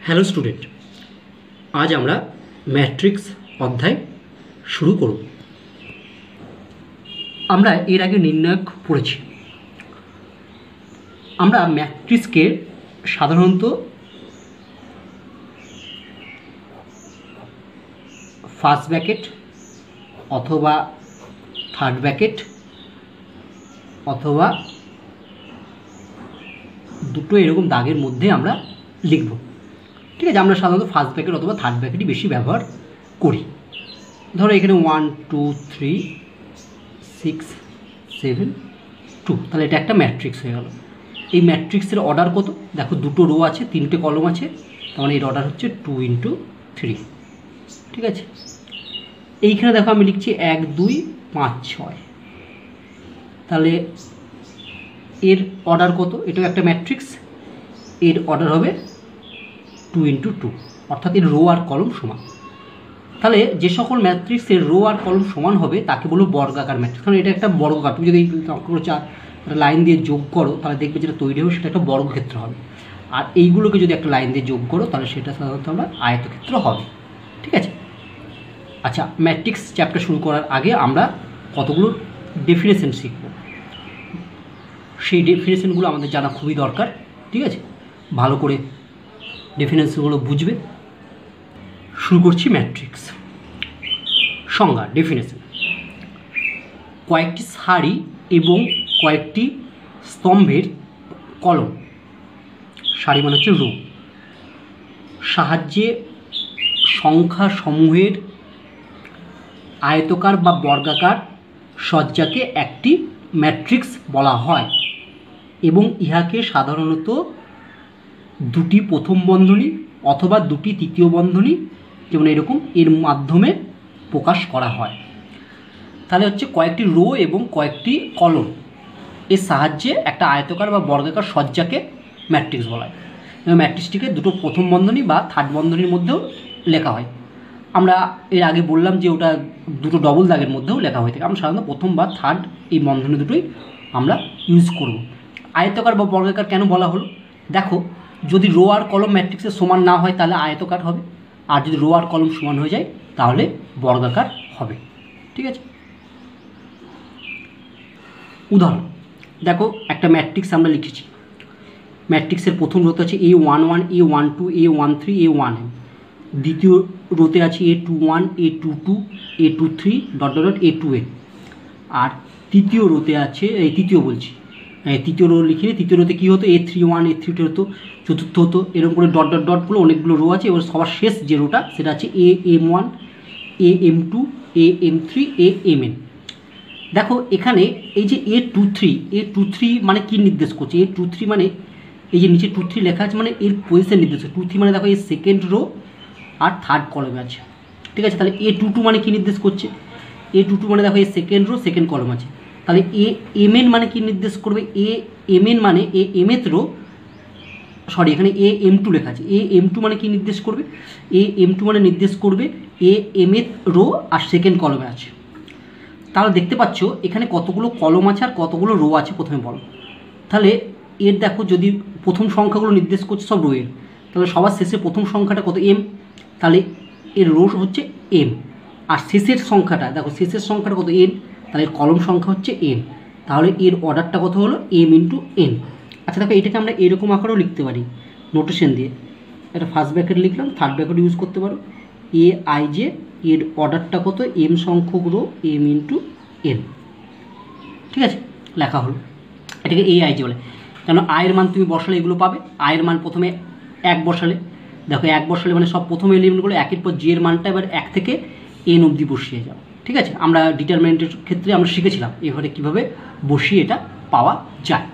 Hello student, আজ আমরা matrix অধ্যায় শুরু করব। আমরা এর আগে নির্ণায়ক পড়েছি। আমরা ম্যাট্রিক্সকে সাধারণত ফার্স্ট ব্র্যাকেট অথবা থার্ড ব্র্যাকেট অথবা দুটো এরকম দাগের মধ্যে আমরা লিখব। ঠিক আছে, আমরা সাধারণত ফার্স্ট ব্র্যাকেট অথবা থার্ড ব্র্যাকেটই বেশি ব্যবহার করি। ধরো এখানে 1 2 3 6 7 2, তাহলে এটা একটা ম্যাট্রিক্স হয়ে গেল। এই ম্যাট্রিক্সের অর্ডার কত? দেখো, দুটো রো আছে, তিনটে কলম আছে, তার মানে এর অর্ডার হচ্ছে 2 × 3। ঠিক আছে, এইখানে দেখো আমি লিখছি 1 2 5 6, তাহলে এর অর্ডার কত? এটাও একটা ম্যাট্রিক্স, এর অর্ডার হবে 2 × 2, অর্থাৎ এর রো আর কলম সমান। তাহলে যে সকল ম্যাট্রিক্সের রো আর কলম সমান হবে তাকে বলবো বর্গাকার ম্যাট্রিক্স। কারণ এটা একটা বর্গাকার। তুমি যদি একটা লাইন দিয়ে যোগ করো তাহলে দেখবে যেটা তৈরি হবে সেটা একটা বর্গক্ষেত্র হবে, আর এইগুলোকে যদি একটা লাইন দিয়ে যোগ করো তাহলে সেটা সাধারণত আমরা আয়তক্ষেত্র হবে। ঠিক আছে, আচ্ছা, ম্যাট্রিক্স চ্যাপ্টার শুরু করার আগে আমরা কতগুলো ডেফিনেশন শিখব। সেই ডেফিনেশনগুলো আমাদের জানা খুবই দরকার। ঠিক আছে, ভালো করে ডেফিনেশনগুলো বুঝবে। শুরু করছি ম্যাট্রিক্স। সংজ্ঞা, ডেফিনেশন: কয়েকটি সারি এবং কয়েকটি স্তম্ভের কলম, সারি মানে হচ্ছে রো, সাহায্যে সংখ্যা সমূহের আয়তকার বা বর্গাকার সজ্জাকে একটি ম্যাট্রিক্স বলা হয় এবং ইহাকে সাধারণত দুটি প্রথম বন্ধনী অথবা দুটি তৃতীয় বন্ধনী, যেমন এরকম, এর মাধ্যমে প্রকাশ করা হয়। তাহলে হচ্ছে কয়েকটি রো এবং কয়েকটি কলম এর সাহায্যে একটা আয়তকার বা বর্গাকার সজ্জাকে ম্যাট্রিক্স বলা হয়। এবং ম্যাট্রিক্সটিকে দুটো প্রথম বন্ধনী বা থার্ড বন্ধনীর মধ্যেও লেখা হয়। আমরা এর আগে বললাম যে ওটা দুটো ডবল দাগের মধ্যেও লেখা হয়ে থাকে। আমরা সাধারণত প্রথম বা থার্ড এই বন্ধনী দুটোই আমরা ইউজ করব। আয়তকার বা বর্গাকার কেন বলা হলো? দেখো, যদি রো আর কলম ম্যাট্রিক্সের সমান না হয় তাহলে আয়তকার হবে, আর যদি রো আর কলম সমান হয়ে যায় তাহলে বর্গাকার হবে। ঠিক আছে, উদাহরণ দেখো, একটা ম্যাট্রিক্স আমরা লিখেছি। ম্যাট্রিক্সের প্রথম রোতে আছে A11 A12 A13 A1n, দ্বিতীয় রোতে আছে A21 A22 A23 ... A2n, আর তৃতীয় রোতে আছে, তৃতীয় রো লিখিনি, তৃতীয় রোতে কী হতো? A31 A32 হতো, চতুর্থ হতো, এরকম করে ডট অনেকগুলো রো আছে। এবার সবার শেষ যে রোটা সেটা আছে AM1 AM2 AM3 AMn। দেখো এখানে এই যে A23 মানে কি নির্দেশ করছে? A23 মানে এই যে নিচে 23 লেখা আছে, মানে এর পজিশন নির্দেশ করছে। 23 মানে দেখো এই সেকেন্ড রো আর থার্ড কলমে আছে। ঠিক আছে, তাহলে A22 মানে কি নির্দেশ করছে? A22 মানে দেখো এই সেকেন্ড রো সেকেন্ড কলম আছে। তাহলে AMn মানে কি নির্দেশ করবে? AMn মানে mth রো, সরি এখানে AM2 লেখা আছে। AM2 মানে কি নির্দেশ করবে? AM2 মানে নির্দেশ করবে mth রো আর সেকেন্ড কলমে আছে। তাহলে দেখতে পাচ্ছ এখানে কতগুলো কলম আছে আর কতগুলো রো আছে প্রথমে বলো। তাহলে এর দেখো, যদি প্রথম সংখ্যাগুলো নির্দেশ করছে সব রো এর, তাহলে সবার শেষে প্রথম সংখ্যাটা কত? m, তাহলে এর রো হচ্ছে m। আর শেষের সংখ্যাটা দেখো, শেষের সংখ্যাটা কত? n, তাহলে এর কলম সংখ্যা হচ্ছে n। তাহলে এর অর্ডারটা কত হলো? m × n। আচ্ছা দেখো, এটাকে আমরা এরকম আকারেও লিখতে পারি নোটেশন দিয়ে। এটা ফার্স্ট ব্র্যাকেট লিখলাম, থার্ড ব্র্যাকেট ইউজ করতে পারো। Aij, এর অর্ডারটা কত? m সংখ্যক রো m × n। ঠিক আছে, লেখা হলো। এটাকে Aij বলে, কেন আয়ের মান তুমি বসালে এগুলো পাবে। আয়ের মান প্রথমে 1 বসালে, দেখো 1 বসালে মানে সব প্রথম এলিমেন্টগুলো একের পর জি এর মানটা এবার 1 থেকে n অবধি বসিয়ে যাও। ঠিক আছে, আমরা ডিটারমিনেন্টের ক্ষেত্রে আমরা শিখেছিলাম এভাবে কীভাবে বসিয়ে এটা পাওয়া যায়।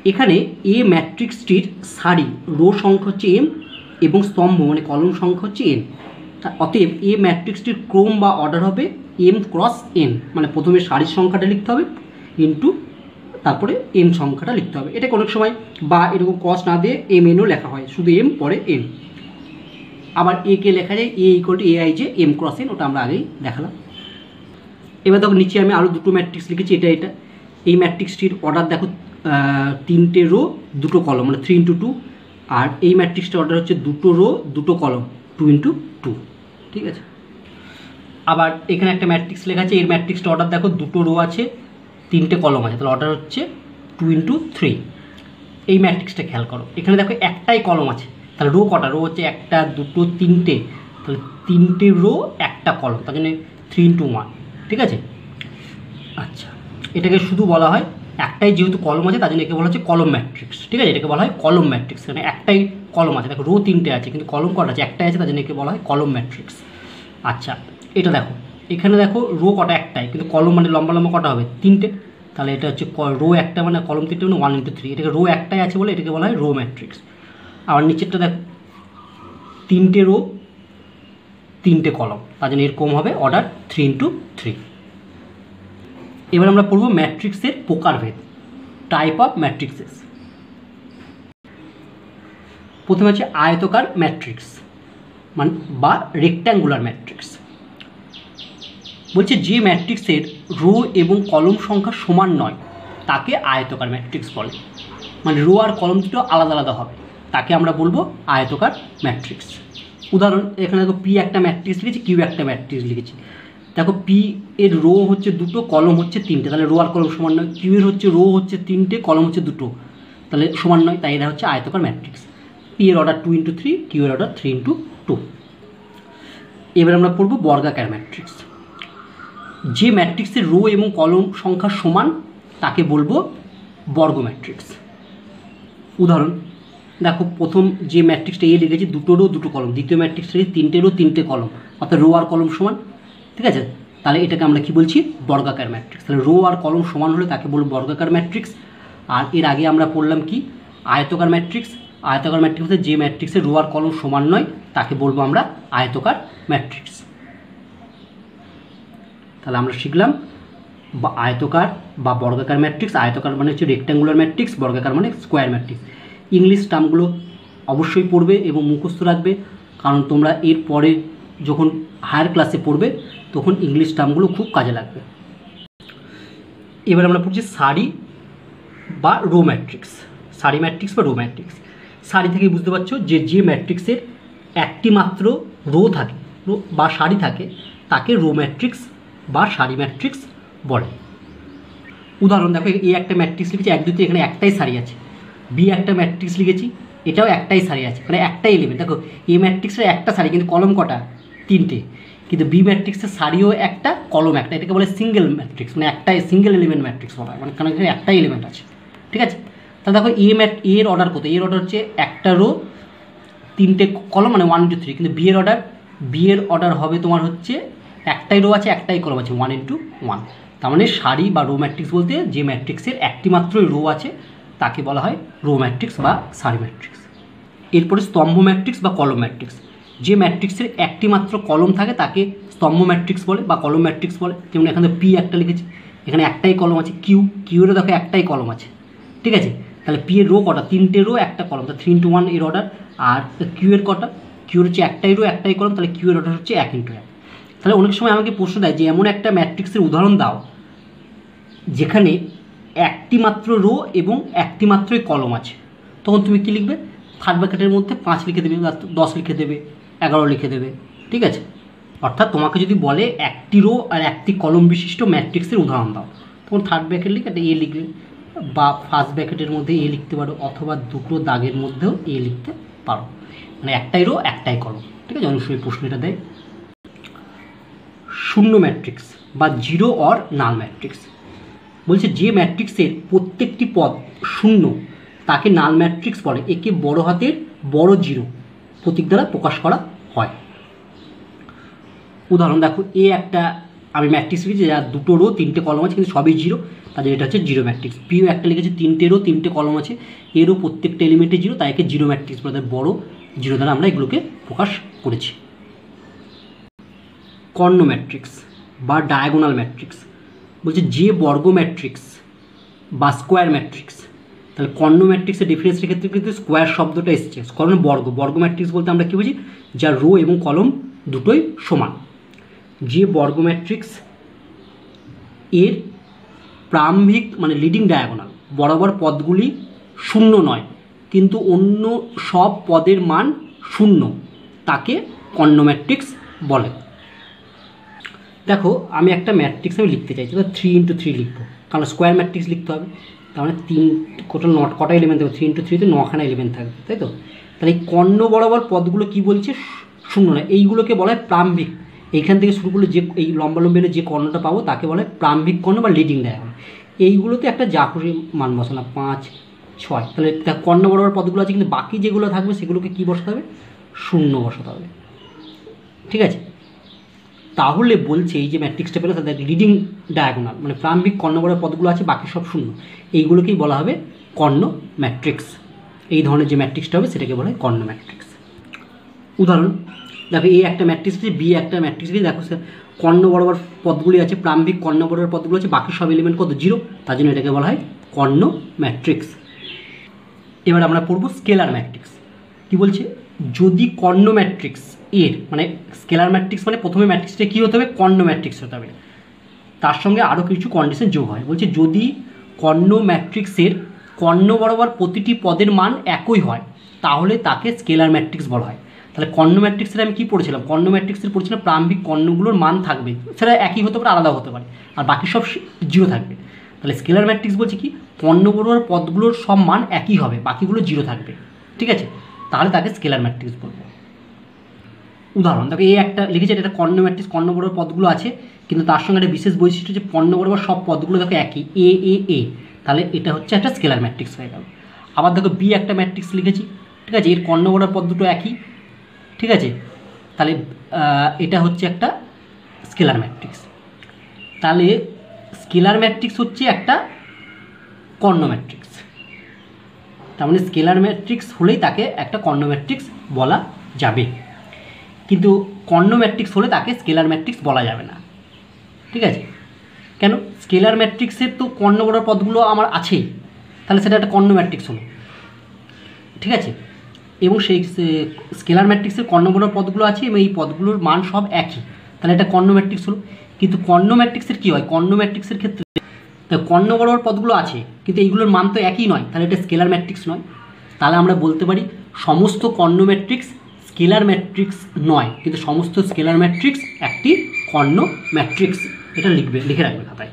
এখানে এ ম্যাট্রিক্সটির সারি রো সংখ্যা হচ্ছে m এবং স্তম্ভ মানে কলম সংখ্যা হচ্ছে n। অতএব এ ম্যাট্রিক্সটির ক্রম বা অর্ডার হবে m × n, মানে প্রথমে সারির সংখ্যাটা লিখতে হবে ইন্টু তারপরে m সংখ্যাটা লিখতে হবে। এটাকে অনেক সময় বা এরকম ক্রস না দিয়ে mnও লেখা হয়, শুধু m পরে n। আবার একে লেখা যায় A = Aij m × n, ওটা আমরা আগেই দেখালাম। এবার দেখো নিচে আমি আরও দুটো ম্যাট্রিক্স লিখেছি, এটা এই ম্যাট্রিক্সটির অর্ডার দেখো, তিনটে রো দুটো কলম, মানে 3 × 2 আর এই ম্যাট্রিক্সটার অর্ডার হচ্ছে দুটো রো দুটো কলম, 2 × 2, ঠিক আছে। আবার এখানে একটা ম্যাট্রিক্স লেখা আছে, এর ম্যাট্রিক্সটা অর্ডার দেখো, দুটো রো আছে 3টে কলম আছে, তাহলে অর্ডার হচ্ছে 2 × 3। এই ম্যাট্রিক্সটা খেয়াল করো, এখানে দেখো একটাই কলম আছে, তাহলে রো কটা? রো হচ্ছে 1 2 3টে, তাহলে 3টে রো একটা কলম, তার জন্য 3 × 1, ঠিক আছে। আচ্ছা, এটাকে শুধু বলা হয় একটাই যেহেতু কলম আছে তার জন্য একে বলা হচ্ছে কলম ম্যাট্রিক্স, ঠিক আছে। এটাকে বলা হয় কলম ম্যাট্রিক্স, মানে একটাই কলম আছে, দেখো রো 3টে আছে কিন্তু কলম কটা আছে? একটাই আছে, তার জন্য একে বলা হয় কলম ম্যাট্রিক্স। আচ্ছা, এটা দেখো, এখানে দেখো রো কটা? একটাই, কিন্তু কলম মানে লম্বা লম্বা কটা হবে? 3টে, তাহলে এটা হচ্ছে রো একটা মানে কলম 3টে মানে 1 × 3, এটাকে রো একটাই আছে বলে এটাকে বলা হয় রো ম্যাট্রিক্স। আবার নিচেরটা দেখো, 3টে রো 3টে কলম, তার জন্য এরকম হবে অর্ডার 3 × 3। এবার আমরা পড়ব ম্যাট্রিক্সের প্রকারভেদ, টাইপ অফ ম্যাট্রিক্সেস। প্রথমে হচ্ছে আয়তকার ম্যাট্রিক্স মানে বা রেক্ট্যাঙ্গুলার ম্যাট্রিক্স। বলছে যে ম্যাট্রিক্সের রো এবং কলম সংখ্যা সমান নয় তাকে আয়তকার ম্যাট্রিক্স বলে, মানে রো আর কলম দুটো আলাদা আলাদা হবে, তাকে আমরা বলবো আয়তকার ম্যাট্রিক্স। উদাহরণ, এখানে দেখো পি একটা ম্যাট্রিক্স লিখেছি, কিউ একটা ম্যাট্রিক্স লিখেছি। দেখো পি এর রো হচ্ছে দুটো, কলম হচ্ছে 3টে, তাহলে রো আর কলম সমান নয়। কিউ এর হচ্ছে রো হচ্ছে 3টে, কলম হচ্ছে দুটো, তাহলে সমান নয়, তাই এরা হচ্ছে আয়তকার ম্যাট্রিক্স। পি এর অর্ডার 2 × 3, কিউ এর অর্ডার 3 × 2। এবার আমরা পড়ব বর্গাকার ম্যাট্রিক্স। যে ম্যাট্রিক্সের রো এবং কলম সংখ্যা সমান তাকে বলবো বর্গ ম্যাট্রিক্স। উদাহরণ, দেখো প্রথম যে ম্যাট্রিক্সটা এ লিখেছি, দুটো রো দুটো কলম। দ্বিতীয় ম্যাট্রিক্সটা 3টে রো 3টে কলম, অর্থাৎ রো আর কলম সমান, ঠিক আছে। তাহলে এটাকে আমরা কি বলছি? বর্গাকার ম্যাট্রিক্স। তাহলে রো আর কলম সমান হলে তাকে বলবো বর্গাকার ম্যাট্রিক্স। আর এর আগে আমরা পড়লাম কি? আয়তকার ম্যাট্রিক্স। আয়তকার ম্যাট্রিক্স যে ম্যাট্রিক্সের রো আর কলম সমান নয় তাকে বলবো আমরা আয়তকার ম্যাট্রিক্স। তাহলে আমরা শিখলাম আয়তকার বা বর্গাকার ম্যাট্রিক্স। আয়তকার মানে হচ্ছে রেক্ট্যাঙ্গুলার ম্যাট্রিক্স, বর্গাকার মানে স্কোয়ার ম্যাট্রিক্স। ইংলিশ টার্মগুলো অবশ্যই পড়বে এবং মুখস্থ রাখবে, কারণ তোমরা এর পরে যখন হায়ার ক্লাসে পড়বে তখন ইংলিশ টার্মগুলো খুব কাজে লাগবে। এবার আমরা পড়ছি সারি বা রো ম্যাট্রিক্স। সারি ম্যাট্রিক্স বা রো ম্যাট্রিক্স। সারি থেকে বুঝতে পারছো যে ম্যাট্রিক্সের একটি মাত্র রো থাকে বা সারি থাকে তাকে রো ম্যাট্রিক্স বা সারি ম্যাট্রিক্স বলে। উদাহরণ দেখো, এ একটা ম্যাট্রিক্স লিখেছি 1 2 3, এখানে একটাই সারি আছে। বি একটা ম্যাট্রিক্স লিখেছি, এটাও একটাই সারি আছে, মানে একটাই এলিমেন্ট। দেখো এ ম্যাট্রিক্সের একটা সারি কিন্তু কলম কটা? 3টে, কিন্তু বি ম্যাট্রিক্সের সারিও একটা কলম একটা, এটাকে বলে সিঙ্গেল ম্যাট্রিক্স, মানে একটাই সিঙ্গেল এলিমেন্ট ম্যাট্রিক্স বলা হয়, মানে কারণ এখানে একটাই এলিমেন্ট আছে, ঠিক আছে। তাহলে দেখো এর অর্ডার কত? এর অর্ডার হচ্ছে একটা রো 3টে কলম, মানে 1 × 3, কিন্তু বি এর অর্ডার হবে তোমার হচ্ছে একটাই রো আছে একটাই কলম আছে, 1 × 1। তার মানে সারি বা রো ম্যাট্রিক্স বলতে যে ম্যাট্রিক্সের একটি মাত্রই রো আছে তাকে বলা হয় রো ম্যাট্রিক্স বা সারি ম্যাট্রিক্স। এরপরে স্তম্ভ ম্যাট্রিক্স বা কলম ম্যাট্রিক্স। যে ম্যাট্রিক্সের একটি মাত্র কলম থাকে তাকে স্তম্ভ ম্যাট্রিক্স বলে বা কলম ম্যাট্রিক্স বলে। যেমন এখানে পি একটা লিখেছি, এখানে একটাই কলম আছে। কিউরও দেখো একটাই কলম আছে, ঠিক আছে। তাহলে পি এর রো কটা? 3টে রো একটা কলম, তাহলে 3 × 1 এর অর্ডার। আর কিউ এর কটা? কিউর হচ্ছে একটাই রো একটাই কলম, তাহলে কিউ এর অর্ডার হচ্ছে 1 × 1। তাহলে অনেক সময় আমাকে প্রশ্ন দেয় যে এমন একটা ম্যাট্রিক্সের উদাহরণ দাও যেখানে একটি মাত্র রো এবং একটি মাত্রই কলম আছে, তখন তুমি কি লিখবে? থার্ড ব্র্যাকেটের মধ্যে 5 লিখে দেবে, 10 লিখে দেবে, 11 লিখে দেবে, ঠিক আছে। অর্থাৎ তোমাকে যদি বলে একটি রো আর একটি কলম বিশিষ্ট ম্যাট্রিক্সের উদাহরণ দাও, তখন থার্ড ব্র্যাকেট লিখে একটা এ লিখবে, বা ফার্স্ট ব্র্যাকেটের মধ্যে এ লিখতে পারো, অথবা দুটো দাগের মধ্যেও এ লিখতে পারো, মানে একটাই রো একটাই কলম, ঠিক আছে। অনেক সময় প্রশ্ন এটা দেয়। শূন্য ম্যাট্রিক্স বা জিরো অর নাল ম্যাট্রিক্স। বলছে যে ম্যাট্রিক্সের প্রত্যেকটি পদ শূন্য তাকে নাল ম্যাট্রিক্স বলে। একে বড় হাতের বড় জিরো প্রতীক দ্বারা প্রকাশ করা হয়। উদাহরণ দেখো, এ একটা আমি ম্যাট্রিক্স লিখেছি যার দুটো রো 3টে কলম আছে কিন্তু সবই জিরো, তাদের এটা হচ্ছে জিরো ম্যাট্রিক্স। পিও একটা লিখেছে 3টে রো 3টে কলম আছে, এরও প্রত্যেকটা এলিমেন্টে জিরো, তাই একে জিরো ম্যাট্রিক্স বলে। বড় জিরো দ্বারা আমরা এগুলোকে প্রকাশ করেছি। কর্ণ ম্যাট্রিক্স বা ডায়াগোনাল ম্যাট্রিক্স। বলছে যে বর্গ ম্যাট্রিক্স বা স্কোয়ার ম্যাট্রিক্স। তাহলে কর্ণ ম্যাট্রিক্সের ডিফারেন্সের ক্ষেত্রে কিন্তু স্কোয়ার শব্দটা এসছে, কারণ বর্গ ম্যাট্রিক্স বলতে আমরা কী বুঝি? যার রো এবং কলম দুটোই সমান। যে বর্গ ম্যাট্রিক্স এর প্রারম্ভিক মানে লিডিং ডায়াগোনাল বরাবর পদগুলি শূন্য নয় কিন্তু অন্য সব পদের মান শূন্য, তাকে কর্ণ ম্যাট্রিক্স বলে। দেখো আমি একটা ম্যাট্রিক্স আমি লিখতে চাইছি, তো 3x3 লিখবো, কারণ স্কোয়ার ম্যাট্রিক্স লিখতে হবে। তার মানে কটা এলিমেন্ট থাকবে, 3x3 9খানা এলিমেন্ট থাকবে, তাই তো। তাহলে এই কর্ণ বরাবর পদগুলো কি বলছে, শূন্য না, এইগুলোকে বলা হয় প্রারম্ভিক। এইখান থেকে শুরু করলে যে এই লম্বা যে কর্ণটা পাবো তাকে বলা হয় প্রারম্ভিক কর্ণ বা লিডিং ডায়াগোনাল। এইগুলোতে একটা যা খুশি মান বসানো, 5, 6, তাহলে কর্ণ বরাবর পদগুলো আছে, কিন্তু বাকি যেগুলো থাকবে সেগুলোকে কী বসাতে হবে, শূন্য বসাতে হবে, ঠিক আছে। তাহলে বলছে এই যে ম্যাট্রিক্সটা পেলো তাদের লিডিং ডায়াগোনাল, মানে প্রারম্ভিক কর্ণ বরাবর পদগুলো আছে, বাকি সব শূন্য, এইগুলোকেই বলা হবে কর্ণ ম্যাট্রিক্স। এই ধরনের যে ম্যাট্রিক্সটা হবে সেটাকে বলা হয় কর্ণ ম্যাট্রিক্স। উদাহরণ দেখো, এ একটা ম্যাট্রিক্স আছে, বি একটা ম্যাট্রিক্স আছে, দেখো কর্ণ বরাবর পদগুলি আছে, প্রারম্ভিক কর্ণ বরাবর পদগুলো আছে, বাকি সব এলিমেন্ট কত, 0, তার জন্য এটাকে বলা হয় কর্ণ ম্যাট্রিক্স। এবার আমরা পড়বো স্কেলার ম্যাট্রিক্স। কি বলছে, যদি কর্ণ ম্যাট্রিক্স এর, মানে স্কেলার ম্যাট্রিক্স মানে প্রথমে ম্যাট্রিক্সটা কী হতে হবে, কর্ণ ম্যাট্রিক্স হতে হবে, তার সঙ্গে আরও কিছু কন্ডিশন যোগ হয়। বলছে যদি কর্ণ ম্যাট্রিক্সের কর্ণ বরাবর প্রতিটি পদের মান একই হয় তাহলে তাকে স্কেলার ম্যাট্রিক্স বলা হয়। তাহলে কর্ণ ম্যাট্রিক্সের আমি কী পড়েছিলাম, কর্ণ ম্যাট্রিক্সের পড়েছিলাম প্রারম্ভিক কর্ণগুলোর মান থাকবে, সেটা একই হতে পারে, আলাদা হতে পারে, আর বাকি সব 0 থাকবে। তাহলে স্কেলার ম্যাট্রিক্স বলছে কি, কর্ণ বরাবর পদগুলোর সব মান একই হবে, বাকিগুলো 0 থাকবে, ঠিক আছে, তাহলে তাকে স্কেলার ম্যাট্রিক্স বলবো। উদাহরণ দেখো, এই একটা লিখেছে, এটা কর্ণ ম্যাট্রিক্স, কর্ণ বরাবর পদগুলো আছে, কিন্তু তার সঙ্গে একটা বিশেষ বৈশিষ্ট্য যে কর্ণ বরাবর সব পদগুলো দেখো একই, এ, তাহলে এটা হচ্ছে একটা স্কেলার ম্যাট্রিক্স হয়ে গেল। আবার দেখো বি একটা ম্যাট্রিক্স লিখেছি, ঠিক আছে, এর কর্ণ বরাবর পদ দুটো একই, ঠিক আছে, তাহলে এটা হচ্ছে একটা স্কেলার ম্যাট্রিক্স। তাহলে স্কেলার ম্যাট্রিক্স হচ্ছে একটা কর্ণ ম্যাট্রিক্স, তার মানে স্কেলার ম্যাট্রিক্স হলেই তাকে একটা কর্ণ ম্যাট্রিক্স বলা যাবে, কিন্তু কর্ণ ম্যাট্রিক্স হলে তাকে স্কেলার ম্যাট্রিক্স বলা যাবে না, ঠিক আছে। কেন, স্কেলার ম্যাট্রিক্সের তো কর্ণ বরাবর পদগুলো আমার আছেই, তাহলে সেটা একটা কর্ণ ম্যাট্রিক্স হলো, ঠিক আছে, এবং সেই স্কেলার ম্যাট্রিক্সের কর্ণ বরাবর পদগুলো আছে এবং এই পদগুলোর মান সব একই, তাহলে এটা কর্ণ ম্যাট্রিক্স হলো। কিন্তু কর্ণ ম্যাট্রিক্সের কী হয়, কর্ণ ম্যাট্রিক্সের ক্ষেত্রে কর্ণ বরাবর পদগুলো আছে কিন্তু এইগুলোর মান তো একই নয়, তাহলে এটা স্কেলার ম্যাট্রিক্স নয়। তাহলে আমরা বলতে পারি সমস্ত কর্ণ ম্যাট্রিক্স স্কেলার ম্যাট্রিক্স নয়, কিন্তু সমস্ত স্কেলার ম্যাট্রিক্স একটি কর্ণ ম্যাট্রিক্স, এটা লিখে রাখবে খাতায়।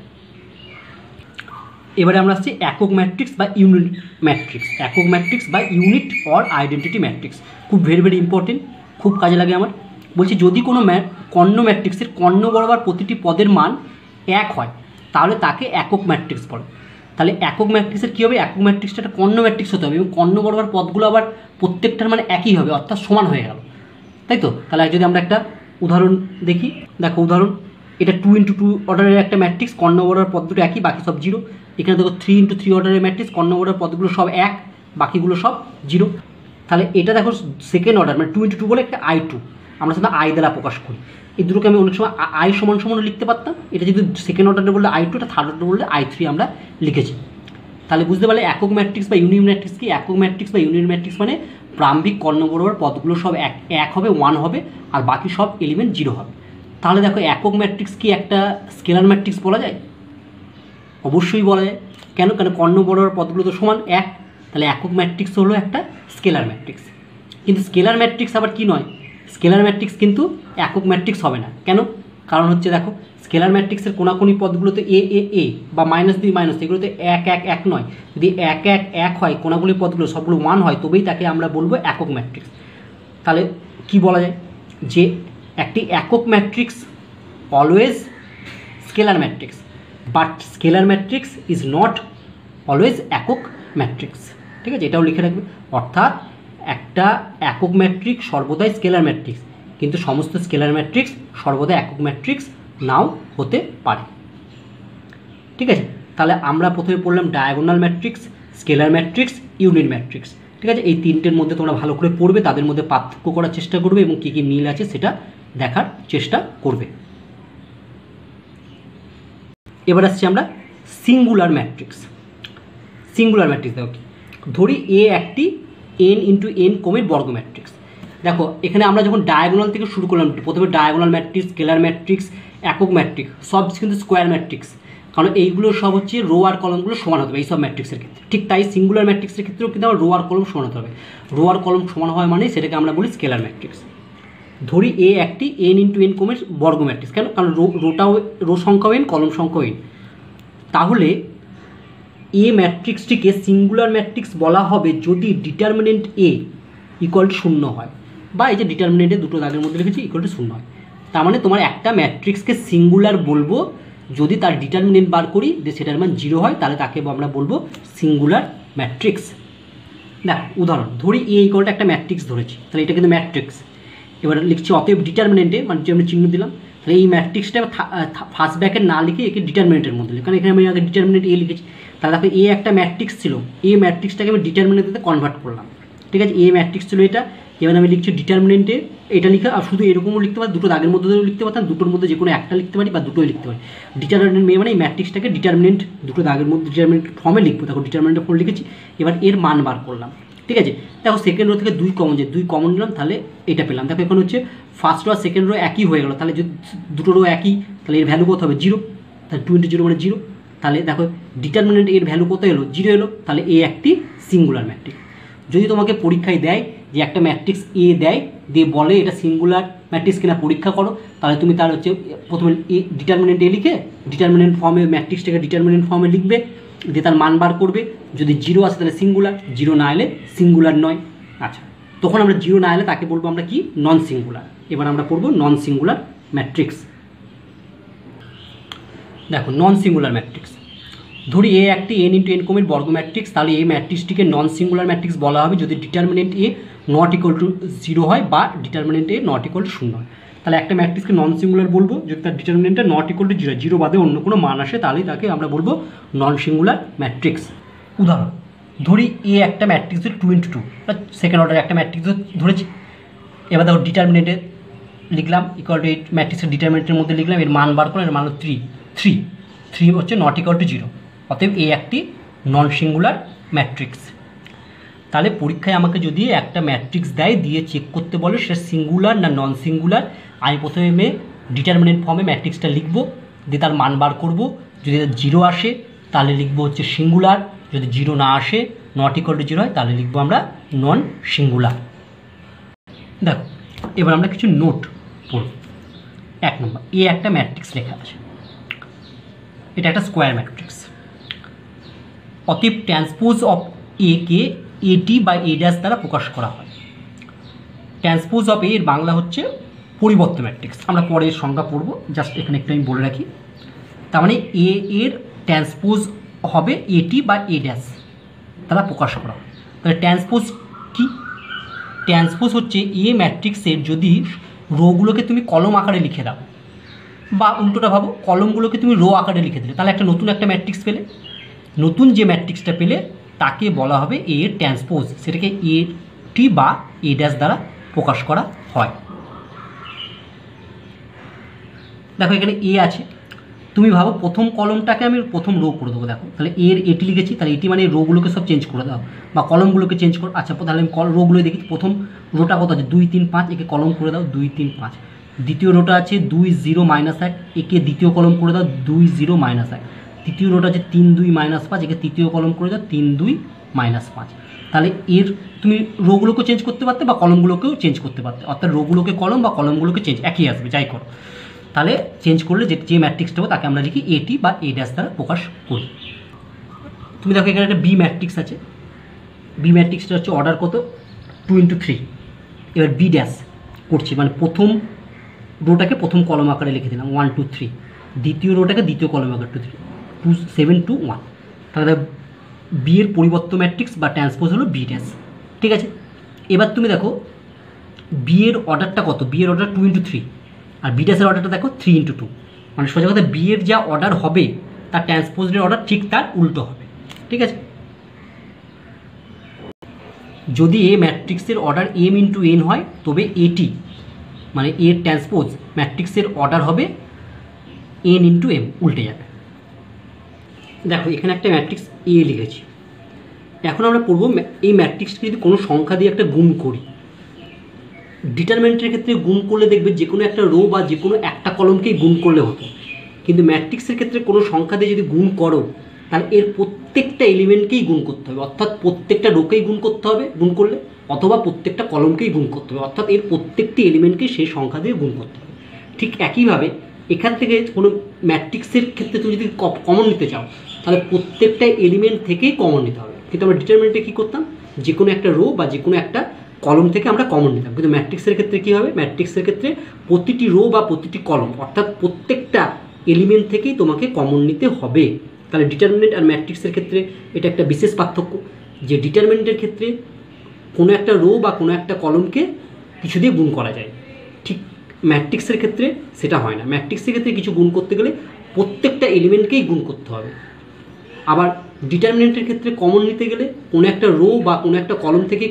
এবারে আমরা আসছি একক ম্যাট্রিক্স বা ইউনিট ম্যাট্রিক্স। একক ম্যাট্রিক্স বা ইউনিট অর আইডেন্টিটি ম্যাট্রিক্স খুব ভেরি ইম্পর্টেন্ট, খুব কাজে লাগে আমার। বলছি যদি কোনো কর্ণ ম্যাট্রিক্সের কর্ণ বরাবর প্রতিটি পদের মান 1 হয় তাহলে তাকে একক ম্যাট্রিক্স বলে। তাহলে একক ম্যাট্রিক্সের কী হবে, একক ম্যাট্রিক্সটা একটা কর্ণ ম্যাট্রিক্স হতে হবে এবং কর্ণ বরাবর পদগুলো আবার প্রত্যেকটার মানে একই হবে, অর্থাৎ সমান হয়ে গেল, তাই তো। তাহলে যদি আমরা একটা উদাহরণ দেখি, দেখো উদাহরণ, এটা 2x2 অর্ডারের একটা ম্যাট্রিক্স, কর্ণ বরাবর পদ দুটো একই, বাকি সব 0। এখানে দেখো 3x3 অর্ডারের ম্যাট্রিক্স, কর্ণ বরাবর পদগুলো সব 1, বাকিগুলো সব 0। তাহলে এটা দেখো সেকেন্ড অর্ডার, মানে 2x2 বলে একটা I2, আমরা সেটা I দ্বারা প্রকাশ করি। এই দুটোকে আমি অনেক সময় I সমান লিখতে পারতাম, এটা যদি সেকেন্ড অর্ডারে বললে I2, এটা থার্ড অর্ডারে বললে I3 আমরা লিখেছি। তাহলে বুঝতে পারলে একক ম্যাট্রিক্স বা ইউনিট ম্যাট্রিক্স কি, একক ম্যাট্রিক্স বা ইউনিট ম্যাট্রিক্স মানে প্রারম্ভিক কর্ণ বরাবর পদগুলো সব এক হবে, 1 হবে, আর বাকি সব এলিমেন্ট 0 হবে। তাহলে দেখো একক ম্যাট্রিক্স কি একটা স্কেলার ম্যাট্রিক্স বলা যায়? অবশ্যই বলা যায়। কেন, কর্ণ বরাবর পদগুলো তো সমান 1, তাহলে একক ম্যাট্রিক্স হলো একটা স্কেলার ম্যাট্রিক্স। কিন্তু স্কেলার ম্যাট্রিক্স আবার কি নয়, স্কেলার ম্যাট্রিক্স কিন্তু একক ম্যাট্রিক্স হবে না। কেন, কারণ হচ্ছে দেখো স্কেলার ম্যাট্রিক্সের কোনাকুনি পদগুলো তো এ বা -2 এগুলো তো 1 1 1 নয়। যদি 1 1 1 হয়, কোনাগুলি পদগুলো সবগুলো 1 হয়, তবেই তাকে আমরা বলবো একক ম্যাট্রিক্স। তাহলে কি বলা যায়, যে একটি একক matrix always scalar matrix, but scalar matrix is not always একক ম্যাট্রিক্স, ঠিক আছে, এটাও লিখে রাখবে। অর্থাৎ একটা একক ম্যাট্রিক্স সর্বদাই স্কেলার ম্যাট্রিক্স, কিন্তু সমস্ত স্কেলার ম্যাট্রিক্স সর্বদা একক ম্যাট্রিক্স নাও হতে পারে, ঠিক আছে। তাহলে আমরা প্রথমে পড়লাম diagonal matrix, scalar matrix, unit matrix, ঠিক আছে। এই তিনটের মধ্যে তোমরা ভালো করে পড়বে, তাদের মধ্যে পার্থক্য করার চেষ্টা করবে এবং কী কী মিল আছে সেটা দেখার চেষ্টা করবে। এবার আসছি আমরা সিঙ্গুলার ম্যাট্রিক্স। সিঙ্গুলার ম্যাট্রিক্স দেখো কি, ধরি এ একটি n × n ক্রমের বর্গ ম্যাট্রিক্স। দেখো এখানে আমরা যখন ডায়াগোনাল থেকে শুরু করলাম, প্রথমে ডায়াগোনাল ম্যাট্রিক্স, স্কেলার ম্যাট্রিক্স, একক ম্যাট্রিক্স, সব কিন্তু স্কোয়ার ম্যাট্রিক্স, কারণ এইগুলো সব হচ্ছে রো আর কলমগুলো সমান হতে হবে এইসব ম্যাট্রিক্সের ক্ষেত্রে। ঠিক তাই সিঙ্গুলার ম্যাট্রিক্সের ক্ষেত্রেও কিন্তু আমার রো আর কলম সমান হতে হবে। রো আর কলম সমান হয় মানে সেটাকে আমরা বলি স্কেলার ম্যাট্রিক্স। ধরি এ একটি n ইন্টু n ক্রমের বর্গ ম্যাট্রিক্স, কেন? কারণ রোটাও রো সংখ্যাও n, কলম সংখ্যাও n। তাহলে এ ম্যাট্রিক্সটিকে সিঙ্গুলার ম্যাট্রিক্স বলা হবে যদি ডিটারমিনেন্ট এ ইকুয়াল টু 0 হয়, বা এই যে ডিটারমিনেন্টে দুটো দাগের মধ্যে লিখেছি ইকুয়াল টু 0 হয়। তার মানে তোমার একটা ম্যাট্রিক্সকে সিঙ্গুলার বলবো যদি তার ডিটারমিনেন্ট বার করি যে সেটার মান 0 হয়, তাহলে তাকে আমরা বলবো সিঙ্গুলার ম্যাট্রিক্স। দেখো উদাহরণ, ধরি এ ইকুয়াল টু একটা ম্যাট্রিক্স ধরেছি, তাহলে এটা কিন্তু ম্যাট্রিক্স। এবার লিখছি অতএব ডিটারমিনেন্টে, মানে যে আমরা চিহ্ন দিলাম, তাহলে এই ম্যাট্রিক্সটা ফার্স্ট ব্র্যাকেট না লিখে একে ডিটারমিনেন্টের মধ্যে লিখি, কারণ এখানে আমি আগে ডিটারমিনেন্ট এ লিখেছি। তাহলে দেখো এ একটা ম্যাট্রিক্স ছিল, এই ম্যাট্রিক্সটাকে আমি ডিটারমিনেন্টে কনভার্ট করলাম। ঠিক আছে, এ ম্যাট্রিক্স ছিল এটা, এবার আমি লিখছি ডিটারমিনেন্টে এটা লিখে। আর শুধু এরকমও লিখতে পারি, দুটো দাগের মধ্যে লিখতে পারতাম, দুটোর মধ্যে যে কোনো একটা লিখতে পারি বা দুটোই লিখতে পারি। ডিটারমিনেন্ট মানে এই ম্যাট্রিক্সটাকে ডিটারমিনেন্ট দুটো দাগের মধ্যে ডিটারমিনেন্ট ফর্মে লিখবো। দেখো ডিটারমিনেন্টের ফর্ম লিখেছি, এবার এর মান বার করলাম। ঠিক আছে, দেখো সেকেন্ড রো থেকে 2 কমন, যে 2 কমন নিলাম, তাহলে এটা পেলাম। দেখো এখন হচ্ছে ফার্স্ট রো আর সেকেন্ড রো একই হয়ে গেল, তাহলে যদি দুটো রো একই, তাহলে এর ভ্যালু কত হবে? 0। তাহলে 2 × 0 মানে 0। তাহলে দেখো ডিটারমিনেন্ট এর ভ্যালু কত এলো? 0 এলো। তাহলে এ একটি সিঙ্গুলার ম্যাট্রিক্স। যদি তোমাকে পরীক্ষায় দেয় যে একটা ম্যাট্রিক্স এ দেয়, দিয়ে বলে এটা সিঙ্গুলার ম্যাট্রিক্স কিনা পরীক্ষা করো, তাহলে তুমি তার হচ্ছে প্রথমে ডিটারমিনেন্ট এ লিখে ডিটারমিনেন্ট ফর্মে ম্যাট্রিক্সটাকে ডিটারমিনেন্ট ফর্মে লিখবে, দিয়ে তার মান বার করবে। যদি 0 আসে তাহলে সিঙ্গুলার, 0 না এলে সিঙ্গুলার নয়। আচ্ছা, তখন আমরা 0 না এলে তাকে বলবো আমরা কি? Non singular. এবার আমরা পড়বো নন সিঙ্গুলার ম্যাট্রিক্স। দেখো নন সিঙ্গুলার ম্যাট্রিক্স, ধরি এ একটি n ইন্টু n ক্রমের বর্গ ম্যাট্রিক্স, তাহলে এই ম্যাট্রিক্সটিকে নন সিঙ্গুলার ম্যাট্রিক্স বলা হবে যদি determinant A not equal to 0 হয় বা determinant A not equal to 0 হয়। তাহলে একটা ম্যাট্রিক্সকে নন সিঙ্গুলার বলবো যদি তার ডিটারমিনেন্টটা নট ইকুয়াল টু 0, 0 বাদে অন্য কোনো মান আসে, তাহলেই তাকে আমরা বলবো নন সিঙ্গুলার ম্যাট্রিক্স। উদাহরণ, ধরি এ একটা ম্যাট্রিক্স 2 × 2, সেকেন্ড অর্ডার একটা ম্যাট্রিক্স ধরেছি। এবার দেখো ডিটারমিনেন্টে লিখলাম ইকুয়াল টু, এই ম্যাট্রিক্সের ডিটারমিনেন্টের মধ্যে লিখলাম, এর মান বার করলাম, এর মান হলো 3 হচ্ছে নট ইকুয়াল টু 0। অতএব এ একটি নন সিঙ্গুলার ম্যাট্রিক্স। তাহলে পরীক্ষায় আমাকে যদি একটা ম্যাট্রিক্স দেয়, দিয়ে চেক করতে বলে সেটা সিঙ্গুলার না নন সিঙ্গুলার, আমি প্রথমে ডিটারমিনেন্ট ফর্মে ম্যাট্রিক্সটা লিখবো, দিয়ে তার মান বার করবো। যদি 0 আসে তাহলে লিখবো হচ্ছে সিঙ্গুলার, যদি 0 না আসে নট ইকুয়াল টু 0 হয় তাহলে লিখবো আমরা নন সিঙ্গুলার। দেখো এবার আমরা কিছু নোট পড়ব। 1 নম্বর, এ একটা ম্যাট্রিক্স লেখা আছে, এটা একটা স্কোয়ার ম্যাট্রিক্স। অতএব ট্রান্সপোজ অফ এ কে এটি বা এ ড্যাশ দ্বারা প্রকাশ করা হয়। ট্রান্সপোজ অফ এর বাংলা হচ্ছে পরিবর্ত ম্যাট্রিক্স। আমরা পরে সংজ্ঞা পড়ব, জাস্ট এখানে একটু আমি বলে রাখি। তার মানে এ এর ট্রান্সপোজ হবে এটি বা এ ড্যাশ দ্বারা প্রকাশ করা হয়। তাহলে ট্রান্সপোজ কি? ট্রান্সপোজ হচ্ছে এ ম্যাট্রিক্সের যদি রোগুলোকে তুমি কলম আকারে লিখে দাও, বা উল্টোটা ভাবো কলমগুলোকে তুমি রো আকারে লিখে দিলে, তাহলে একটা নতুন একটা ম্যাট্রিক্স পেলে। নতুন যে ম্যাট্রিক্সটা পেলে তাকে বলা হবে এ এর ট্রান্সপোজ, সেটাকে এ টি বা এ ড্যাশ দ্বারা প্রকাশ করা হয়। দেখো এখানে এ আছে, তুমি ভাবো প্রথম কলমটাকে আমি প্রথম রো করে দেবো। দেখো তাহলে এর এটি লিখেছি, তাহলে এটি মানে রোগুলোকে সব চেঞ্জ করে দাও বা কলমগুলোকে চেঞ্জ করো। আচ্ছা তাহলে আমি রোগুলো দেখি, প্রথম রোটা কত আছে? 2 3 5, একে কলম করে দাও 2 3 5। দ্বিতীয় রোটা আছে 2 0 -1, একে দ্বিতীয় কলম করে দাও 2 0 -1। তৃতীয় রোটা আছে 3 2 -5, একে তৃতীয় কলম করে দাও 3 2 -5। তাহলে এর তুমি রোগুলোকে চেঞ্জ করতে পারতে বা কলমগুলোকেও চেঞ্জ করতে পারতে, অর্থাৎ রোগুলোকে কলম বা কলমগুলোকে চেঞ্জ একই আসবে, যাই করো। তাহলে চেঞ্জ করলে যে ম্যাট্রিক্সটা হবে তাকে আমরা লিখি এটি বা এ ড্যাশ দ্বারা প্রকাশ করি। তুমি দেখো এখানে একটা বি ম্যাট্রিক্স আছে, বি ম্যাট্রিক্সটা হচ্ছে অর্ডার কত? 2 × 3। এবার বি ড্যাশ করছি, মানে প্রথম রোটাকে প্রথম কলম আকারে লিখে দিলাম 1 2 3, দ্বিতীয় রোটাকে দ্বিতীয় কলম আকারে 2 3 2 7 2 1। তাহলে বি এর পরিবর্ত ম্যাট্রিক্স বা ট্রান্সপোজ হলো বি ড্যাশ। ঠিক আছে, এবার তুমি দেখো বি এর অর্ডারটা কত? বি এর অর্ডার 2 × 3, আর বি ড্যাশের অর্ডারটা দেখো 3 × 2। মানে সোজা কথা বি এর যা অর্ডার হবে তার ট্রান্সপোজের অর্ডার ঠিক তার উল্টো হবে। ঠিক আছে, যদি এ ম্যাট্রিক্সের অর্ডার m × n হয় তবে এটি মানে এর ট্রান্সপোজ ম্যাট্রিক্সের অর্ডার হবে n × m, উল্টে যাবে। দেখো এখানে একটা ম্যাট্রিক্স এ লিখেছি, এখন আমরা পড়ব এই ম্যাট্রিক্সকে যদি কোনো সংখ্যা দিয়ে একটা গুণ করি। ডিটারমিনেন্টের ক্ষেত্রে গুণ করলে দেখবে যে কোনো একটা রো বা যে কোনো একটা কলমকেই গুণ করলে হতো। কিন্তু ম্যাট্রিক্সের ক্ষেত্রে কোনো সংখ্যা দিয়ে যদি গুণ করো তাহলে এর প্রত্যেকটা এলিমেন্টকেই গুণ করতে হবে, অর্থাৎ প্রত্যেকটা রোকেই গুণ করতে হবে গুণ করলে, অথবা প্রত্যেকটা কলমকেই গুণ করতে হবে, অর্থাৎ এর প্রত্যেকটি এলিমেন্টকেই সেই সংখ্যা দিয়ে গুণ করতে হবে। ঠিক একইভাবে এখান থেকে কোনো ম্যাট্রিক্সের ক্ষেত্রে তুমি যদি কমন নিতে চাও তাহলে প্রত্যেকটা এলিমেন্ট থেকেই কমন নিতে হবে। কিন্তু আমরা ডিটারমিনেন্টে কী করতাম, যে কোনো একটা রো বা যে কোনো একটা কলম থেকে আমরা কমন নিতাম। কিন্তু ম্যাট্রিক্সের ক্ষেত্রে কী হবে, ম্যাট্রিক্সের ক্ষেত্রে প্রতিটি রো বা প্রতিটি কলম অর্থাৎ প্রত্যেকটা এলিমেন্ট থেকেই তোমাকে কমন নিতে হবে। তাহলে ডিটারমিনেন্ট আর ম্যাট্রিক্সের ক্ষেত্রে এটা একটা বিশেষ পার্থক্য, যে ডিটারমিনেন্টের ক্ষেত্রে কোনো একটা রো বা কোনো একটা কলমকে কিছু দিয়ে গুণ করা যায়, ঠিক ম্যাট্রিক্সের ক্ষেত্রে সেটা হয় না। ম্যাট্রিক্সের ক্ষেত্রে কিছু গুণ করতে গেলে প্রত্যেকটা এলিমেন্টকেই গুণ করতে হবে। আবার ডিটারমিনেন্টের ক্ষেত্রে কমন নিতে গেলে কোনো একটা রো বা কোনো একটা কলম থেকেই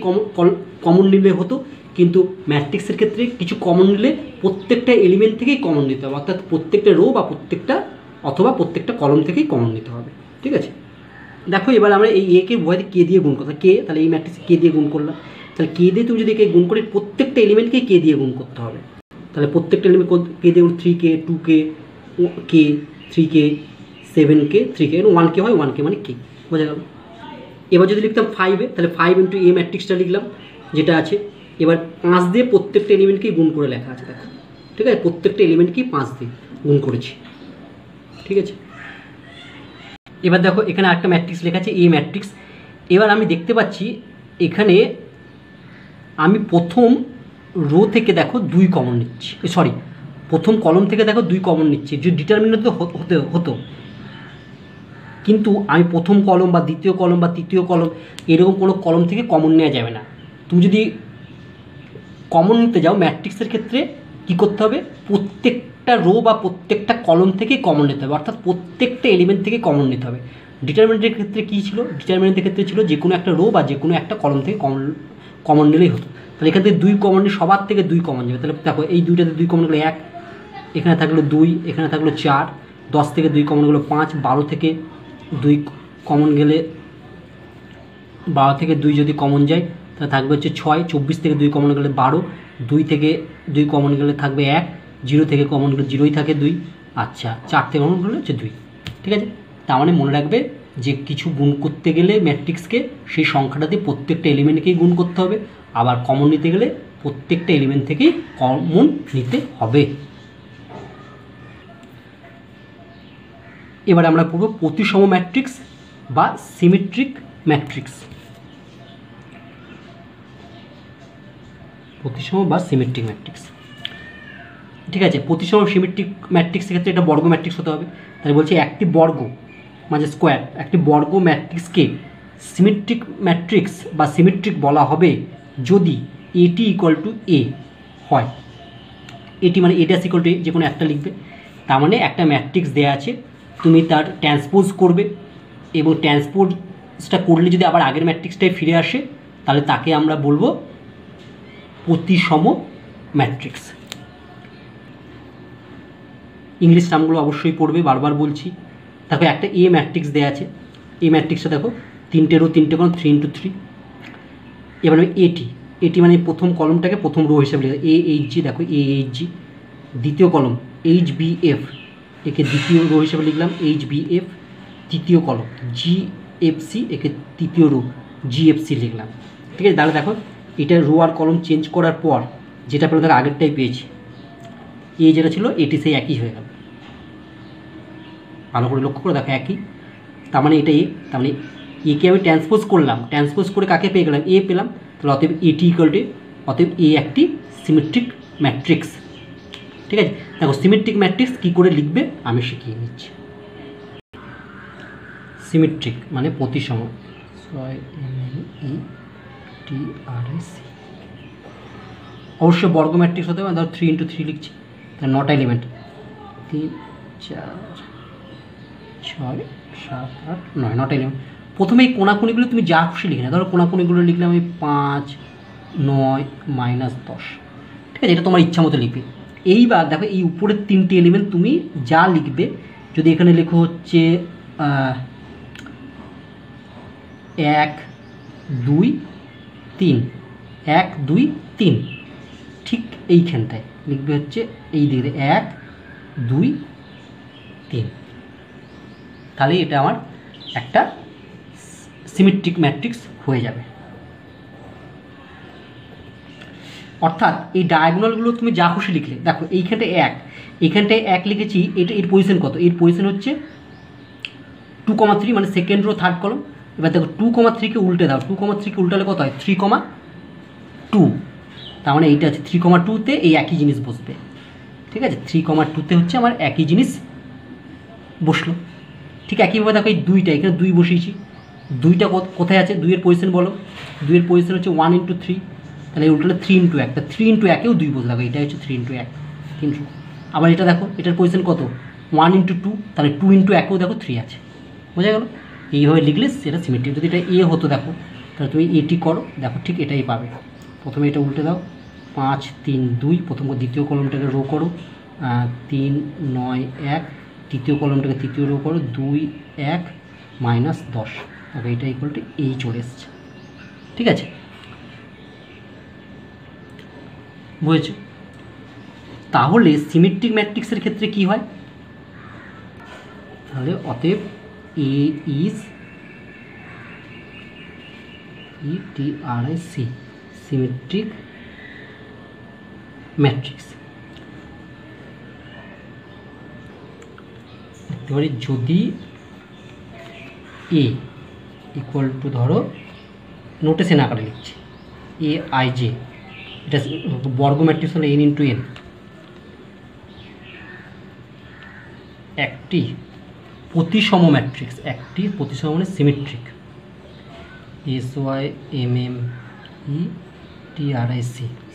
কমন নিলে হতো, কিন্তু ম্যাট্রিক্সের ক্ষেত্রে কিছু কমন নিলে প্রত্যেকটা এলিমেন্ট থেকেই কমন নিতে হবে, অর্থাৎ প্রত্যেকটা রো বা প্রত্যেকটা কলম থেকেই কমন নিতে হবে। ঠিক আছে, দেখো এবার আমরা এই এ কে ভয়েতে কে দিয়ে গুণ করতাম, কে তাহলে এই ম্যাট্রিক্সে কে দিয়ে গুণ করলাম, তাহলে কে দিয়ে তুমি যদি কে গুণ করে প্রত্যেকটা এলিমেন্টকেই কে দিয়ে গুণ করতে হবে। তাহলে প্রত্যেকটা এলিমেন্ট কে দিয়ে 3K 2K কে 3K 7K 3K 1K হয়, 1K মানে কে, বোঝা গেল। এবার যদি লিখতাম 5 তাহলে 5 ইন্টু এ ম্যাট্রিক্সটা লিখলাম যেটা আছে। এবার 5 দিয়ে প্রত্যেকটা এলিমেন্টকেই গুণ করে লেখা আছে, দেখো ঠিক আছে, প্রত্যেকটা এলিমেন্টকেই 5 দিয়ে গুণ করেছি। ঠিক আছে, এবার দেখো এখানে আরেকটা ম্যাট্রিক্স লেখা আছে এ ম্যাট্রিক্স। এবার আমি দেখতে পাচ্ছি এখানে আমি প্রথম রো থেকে দেখো 2 কমন নিচ্ছি, সরি প্রথম কলম থেকে দেখো 2 কমন নিচ্ছি, যে ডিটারমিনেন্ট তো হতো, কিন্তু আমি প্রথম কলম বা দ্বিতীয় কলম বা তৃতীয় কলম এরকম কোনো কলম থেকে কমন নেওয়া যাবে না। তুমি যদি কমন নিতে যাও ম্যাট্রিক্সের ক্ষেত্রে কী করতে হবে, প্রত্যেকটা রো বা প্রত্যেকটা কলম থেকেই কমন নিতে হবে, অর্থাৎ প্রত্যেকটা এলিমেন্ট থেকে কমন নিতে হবে। ডিটারমিনেন্টের ক্ষেত্রে কী ছিল, ডিটারমিনেন্টের ক্ষেত্রে ছিল যে কোনো একটা রো বা যে কোনো একটা কলম থেকে কমন নিলেই হতো। তাহলে এখান থেকে 2 কমন নিয়ে সবার থেকে 2 কমন যাবে। তাহলে দেখো এই দুইটাতে 2 কমন গেলো 1, এখানে থাকলো 2, এখানে থাকলো 4, 10 থেকে 2 কমন গেলো 5, 12 থেকে 2 কমন গেলে 12 থেকে 2 যদি কমন যায় তাহলে থাকবে হচ্ছে 6, 24 থেকে 2 কমন গেলে 12, 2 থেকে 2 কমন গেলে থাকবে 1, 0 থেকে কমন গেলে 0ই থাকে 2, আচ্ছা 4 থেকে কমন গেলে হচ্ছে 2। ঠিক আছে, তার মানে মনে রাখবে যে কিছু গুণ করতে গেলে ম্যাট্রিক্সকে সেই সংখ্যাটাতে প্রত্যেকটা এলিমেন্টকেই গুণ করতে হবে, আবার কমন নিতে গেলে প্রত্যেকটা এলিমেন্ট থেকেই কমন নিতে হবে। এবার আমরা পড়ব প্রতিসম ম্যাট্রিক্স বা সিমেট্রিক ম্যাট্রিক্স। প্রতিসম বা সিমেট্রিক ম্যাট্রিক্স, ঠিক আছে। প্রতিসম সিমেট্রিক ম্যাট্রিক্সের ক্ষেত্রে এটা বর্গ ম্যাট্রিক্স হতে হবে। তাহলে বলছে একটি বর্গ মানে স্কোয়ার, একটি বর্গ ম্যাট্রিক্সকে সিমেট্রিক ম্যাট্রিক্স বা সিমেট্রিক বলা হবে যদি এটি ইকুয়াল টু এ হয়। এটি মানে এটা ইকুয়াল টু এ, যে কোনো একটা লিখবে। তার মানে একটা ম্যাট্রিক্স দেওয়া আছে, তুমি তার ট্রান্সপোজ করবে এবং ট্রান্সপোজটা করলে যদি আবার আগের ম্যাট্রিক্সটাই ফিরে আসে তাহলে তাকে আমরা বলবো প্রতিসম ম্যাট্রিক্স। ইংলিশ টার্মগুলো অবশ্যই পড়বে, বারবার বলছি। দেখো একটা এ ম্যাট্রিক্স দেওয়া আছে, এই ম্যাট্রিক্সটা দেখো 3টে রো 3টে কলম 3 ইন্টু 3। এবার আমি এটি মানে প্রথম কলমটাকে প্রথম রো হিসেবে লিখলাম AHG, দেখো AHG। দ্বিতীয় কলম HBF, একে দ্বিতীয় রো হিসেবে লিখলাম HBF। তৃতীয় কলম GFC, একে তৃতীয় রো GFC লিখলাম। ঠিক আছে, তাহলে দেখো এটা রো আর কলম চেঞ্জ করার পর যেটা পেলাম দেখো আগেরটাই পেয়েছি, এ যেটা ছিল এটি সেই একই হয়ে গেল। ভালো করে লক্ষ্য করে দেখো একই, তার মানে এটা এ, তার মানে একে আমি ট্রান্সপোজ করলাম, ট্রান্সপোজ করে কাকে পেয়ে গেলাম, এ পেলাম। তাহলে অতএব এটি ইকুয়াল টু, অতএব এ একটি সিমেট্রিক ম্যাট্রিক্স। ঠিক আছে, দেখো সিমেট্রিক ম্যাট্রিক্স কী করে লিখবে আমি শিখিয়ে নিচ্ছি। সিমেট্রিক মানে প্রতিসম, SYMETRIC। অবশ্যই বর্গ ম্যাট্রিক্স হতে হবে। ধরো 3 ইন্টু 3 লিখছি, তাহলে 9টা এলিমেন্ট, 3 4 6 7 8 9, 9টা এলিমেন্ট। প্রথমে এই কোনাকুনিগুলো তুমি যা খুশি লিখে না, ধরো কোনাকুনিগুলো লিখলাম আমি 5 9 -10। ঠিক আছে, এটা তোমার ইচ্ছা মতো লিখবে। এইবার দেখো এই উপরের 3টে এলিমেন্ট তুমি যা লিখবে, যদি এখানে লেখো হচ্ছে 1 2 3, 1 2 3, ঠিক এইখানটায় লিখবে হচ্ছে এই দিকে 1 2 3, তাহলে এটা আমার একটা সিমেট্রিক ম্যাট্রিক্স হয়ে যাবে। অর্থাৎ এই ডায়াগোনালগুলো তুমি যা খুশি লিখলে, দেখো এইখানটায় 1, এইখানটায় 1 লিখেছি, এটা এর পজিশন কত? এর পজিশন হচ্ছে 2,3, মানে সেকেন্ড রো থার্ড কলম। এবার দেখো 2,3কে উল্টে দাও, 2,3কে উল্টালে কত হয়? 3,2। তার মানে এইটা আছে 3,2তে এই একই জিনিস বসবে, ঠিক আছে? 3,2তে হচ্ছে আমার একই জিনিস বসলো। ঠিক একইভাবে দেখো এই 2টা, এখানে 2 বসিয়েছি, 2টা কোথায় আছে? 2 এর পজিশন বলো। 2 এর পজিশন হচ্ছে 1 × 3, তাহলে উল্টালে 3 × 1, তা 3 × 1-এও 2 বসে, দেখো এটা হচ্ছে 3 × 1, 300। আবার এটা দেখো, এটার পজিশন কত? 1 × 2, তাহলে 2 × 1-এও দেখো 3 আছে, বোঝা গেল? এইভাবে লিখলে সেটা সিমেট্রিক। যদি এটা এ হতো দেখো, তাহলে তুমি এটি করো, দেখো ঠিক এটাই পাবে। প্রথমে এটা উল্টে দাও, 5, 3, 2, প্রথম দ্বিতীয় কলমটাকে রো করো, 3, 9, 1, তৃতীয় কলমটাকে তৃতীয় রো করো, 2, 1, -10, তবে এটা ইকুয়াল টু এই চলে এসছে, ঠিক আছে? বুঝেছো? তাহলে সিমেট্রিক ম্যাট্রিক্সের ক্ষেত্রে কি হয়? তাহলে অতএব এ ইজ ETRIC সিমেট্রিক ম্যাট্রিক্স। দেখতে পারি যদি এ ইকুয়াল টু, ধরো নোটেশন আকারে লিখছি, AIJ, এটা বর্গ ম্যাট্রিক্স হলো n × n, একটি প্রতিসম ম্যাট্রিক্স, একটি প্রতিসম মানে সিমেট্রিক, SYMMETRIC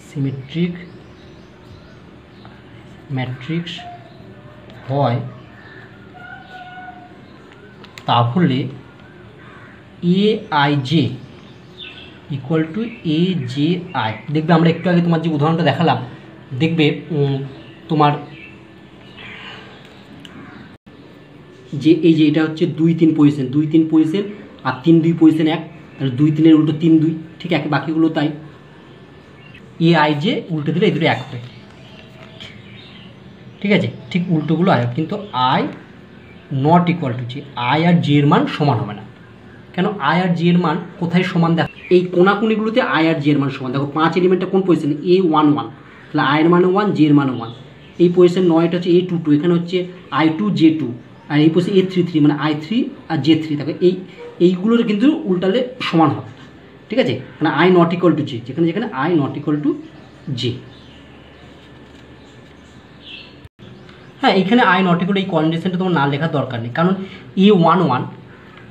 সিমেট্রিক ম্যাট্রিক্স হয়, তাহলে AIJ ইকুয়াল টু AJI। দেখবে আমরা একটু আগে তোমার যে উদাহরণটা দেখালাম, দেখবে তোমার যে এই যে এটা হচ্ছে 2, 3 পজিশন, 2, 3 পজিশন, আর 3, 2 পজিশন 1, তাহলে 2, 3-এর উল্টো 3, 2, ঠিক আছে? বাকিগুলো তাই। AIJ উল্টে দিলে এই দুটো 1 হবে, ঠিক আছে? ঠিক উল্টোগুলো আয়, কিন্তু I not equal to J, I আর J এর মান সমান হবে না। কেন? I আর J এর মান কোথায় সমান? দেখো এই কোনাকুনিগুলোতে I আর J এর মান সমান। দেখো 5 এলিমেন্টটা কোন পজিশনে? A11, তাহলে I এর মান 1, J এর মান 1। এই পজিশন 9টা হচ্ছে A22, এখানে হচ্ছে I2, J2, আর এই পজিশন A33 মানে I3 আর J3। দেখো এইগুলোর কিন্তু উল্টালে সমান হবে, ঠিক আছে? মানে I not equal to J, যেখানে I not equal to J। হ্যাঁ, এখানে I নট ইকুয়াল, এই কন্ডিশনটা তোমার না লেখার দরকার নেই, কারণ A11,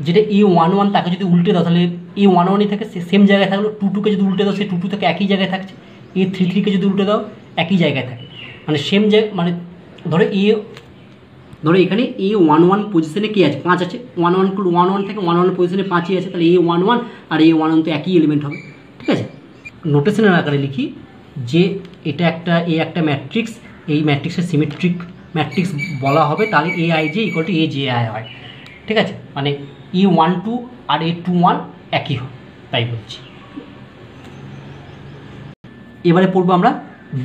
যেটা A11 তাকে যদি উল্টে দাও তাহলে A11ই থাকে, সেম জায়গায় থাকলো। 22কে যদি উল্টে দাও সে 22 থেকে একই জায়গায় থাকছে। A33কে যদি উল্টে দাও একই জায়গায় থাকে, মানে সেম জায়গায়। মানে ধরো এখানে A11 পজিশনে কে আছে? 5 আছে। 11 থেকে 11 পজিশনে 5ই আছে, তাহলে A11 আর A11 তো একই এলিমেন্ট হবে, ঠিক আছে? নোটেশনের আকারে লিখি যে এটা একটা ম্যাট্রিক্স, এই ম্যাট্রিক্সের সিমেট্রিক ম্যাট্রিক্স বলা হবে, তাহলে AIJ ইকুয়াল টু AJI হয়, ঠিক আছে? মানে A12 আর A21 একই হয়, তাই বলছি। এবারে পড়বো আমরা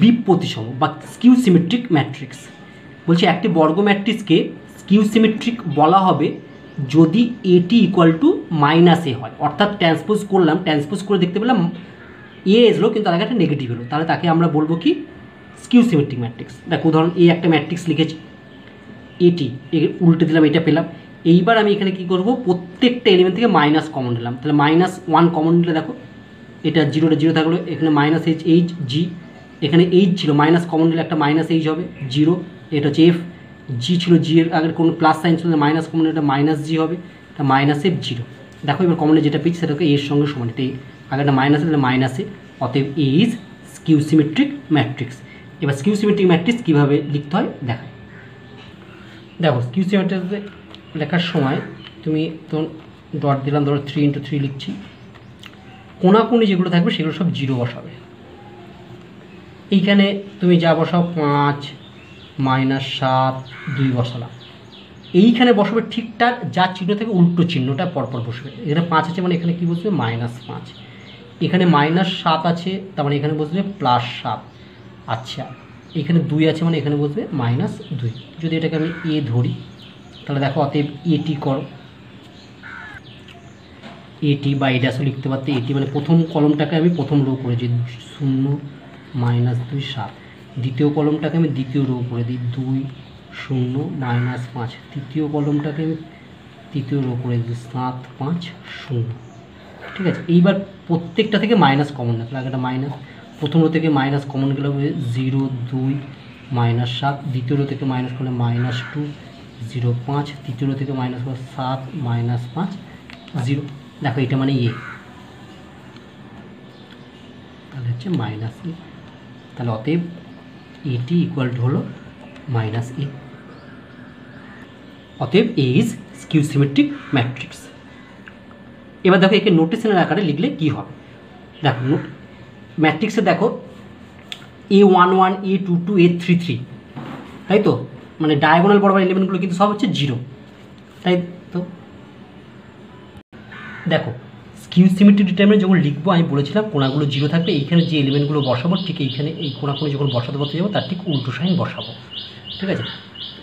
বিপ্রতিসম বা স্কিউ সিমেট্রিক ম্যাট্রিক্স। বলছি একটি বর্গ ম্যাট্রিক্সকে স্কিউ সিমেট্রিক বলা হবে যদি এটি ইকুয়াল টু -A হয়। অর্থাৎ ট্রান্সপোজ করলাম, ট্রান্সপোজ করে দেখতে পেলাম এ এসলো কিন্তু তার একটা নেগেটিভ হলো, তাহলে তাকে আমরা বলবো কি? Skew symmetric matrix. দেখো উদাহরণ, এ একটা ম্যাট্রিক্স লিখেছি, এটি উল্টে দিলাম, এটা পেলাম। এইবার আমি এখানে কি করব? প্রত্যেকটা এলিমেন্ট থেকে মাইনাস কমন নিলাম, তাহলে -1 কমন নিলে দেখো এটা 0টা 0 থাকলো, এখানে -H G, এখানে H ছিল, মাইনাস কমন নিলে একটা -H হবে, 0। এটা হচ্ছে F, G ছিল, G এর আগের কোনো প্লাস সাইন ছিল, মাইনাস কমন এটা -G হবে, এটা -F 0। দেখো এবার কমনে যেটা পেয়েছি সেটাকে এর সঙ্গে সমান, এটা আগেরটা মাইনাস তাহলে -A, অতএব এ ইজ স্কিউ সিমেট্রিক ম্যাট্রিক্স। এবার স্কিউ সিমেট্রিক ম্যাট্রিক্স কীভাবে লিখতে হয় দেখায়। দেখো স্কিউ সিমেট্রিক লেখার সময় তুমি তো ডট দিলাম, ধরো 3 × 3 লিখছি, কোনাকুনি যেগুলো থাকবে সেগুলো সব 0 বসাবে। এইখানে তুমি যা বসাও 5, -7, 2 বসালাম। এইখানে বসবে ঠিকঠাক যা চিহ্ন থেকে উল্টো চিহ্নটা পরপর বসবে। এখানে 5 আছে মানে এখানে কি বসবে? -5। এখানে -7 আছে, তার মানে এখানে বসবে +7। আচ্ছা, এখানে 2 আছে মানে এখানে বসবে -2। যদি এটাকে আমি এ ধরি, তাহলে দেখো অতএব এটি করো, এটি বা এই ড্যাশও লিখতে পারতে, এটি মানে প্রথম কলমটাকে আমি প্রথম রো করেছি 0 -2 7, দ্বিতীয় কলমটাকে আমি দ্বিতীয় রো করে দিই 2 0 -5, তৃতীয় কলমটাকে আমি তৃতীয় রো করে দিই 7 5 0। ঠিক আছে, এইবার প্রত্যেকটা থেকে মাইনাস কমন রাখলে, আগে একটা মাইনাস, প্রথম রো থেকে মাইনাস কমন গেলে 0 2 -7, দ্বিতীয় রো থেকে মাইনাস করলে -2 0 5, তৃতীয় রো থেকে মাইনাস করলে 7 -5 0। দেখো এটা মানে এ, তাহলে হচ্ছে মাইনাস এ, তাহলে অতএব এটি ইকুয়াল টু হলো মাইনাস এ। অতএব এ ইজ স্কিউ সিমেট্রিক ম্যাট্রিক্স। এবার দেখো একে নোটেশনের আকারে লিখলে কি হবে, দেখো ম্যাট্রিক্সে দেখো A11 A22 A33, তাই তো, মানে ডায়াগোনাল বরাবর এলিমেন্টগুলো কিন্তু সব হচ্ছে 0, তাই তো। দেখো স্কিউ সিমেট্রিক ডিটারমিনেন্ট যখন লিখবো আমি বলেছিলাম কোণাগুলো 0 থাকবে, এইখানে যে এলিমেন্টগুলো বসাবো ঠিক এইখানে এই কোণাগুলো যখন বসাতে যাবো তার ঠিক উল্টো সাইন বসাবো। ঠিক আছে,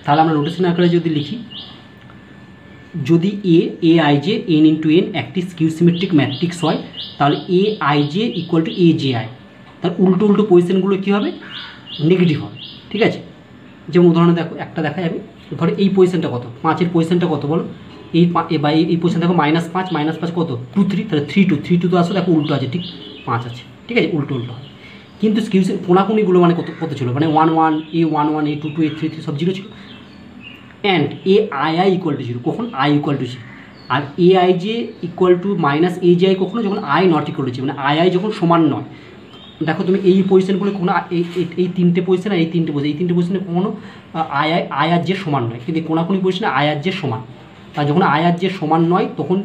তাহলে আমরা নোটেশন আকারে যদি লিখি, যদি এ I J N into N একটি স্কিউ সিমেট্রিক ম্যাট্রিক্স হয়, তাহলে এ I J equal to A J I, তার উল্টো উল্টো পজিশনগুলো কী হবে, নেগেটিভ হবে। ঠিক আছে, যেমন উদাহরণে দেখো একটা দেখাই আমি, ধরো এই পজিশনটা কত, 5-এর পজিশনটা কত বলো, এই পজিশন দেখো -5 কত 2 3, তাহলে 3 2 তো আসলে দেখো উল্টো আছে, ঠিক 5 আছে। ঠিক আছে, উল্টো উল্টো হয়, কিন্তু স্কিউ কোনাকুনিগুলো মানে কত ছিল, মানে 1 1 A11 A22 A33 সব 0 ছিল। And A I I equal to 0 কখন, আই ইকুয়াল টু 0, আর A I J equal to minus A J I কখনো যখন আই নট ইকুয়াল টু 0, মানে আই যখন সমান নয়। দেখো তুমি এই পজিশনগুলো কোনো এই তিনটে পজিশন আর এই তিনটে পজিশনে কখনো আই আর জে সমান নয়, কিন্তু কোনাকুনি পজিশনে আই আর জে সমান। তার যখন আই আর জে সমান নয় তখন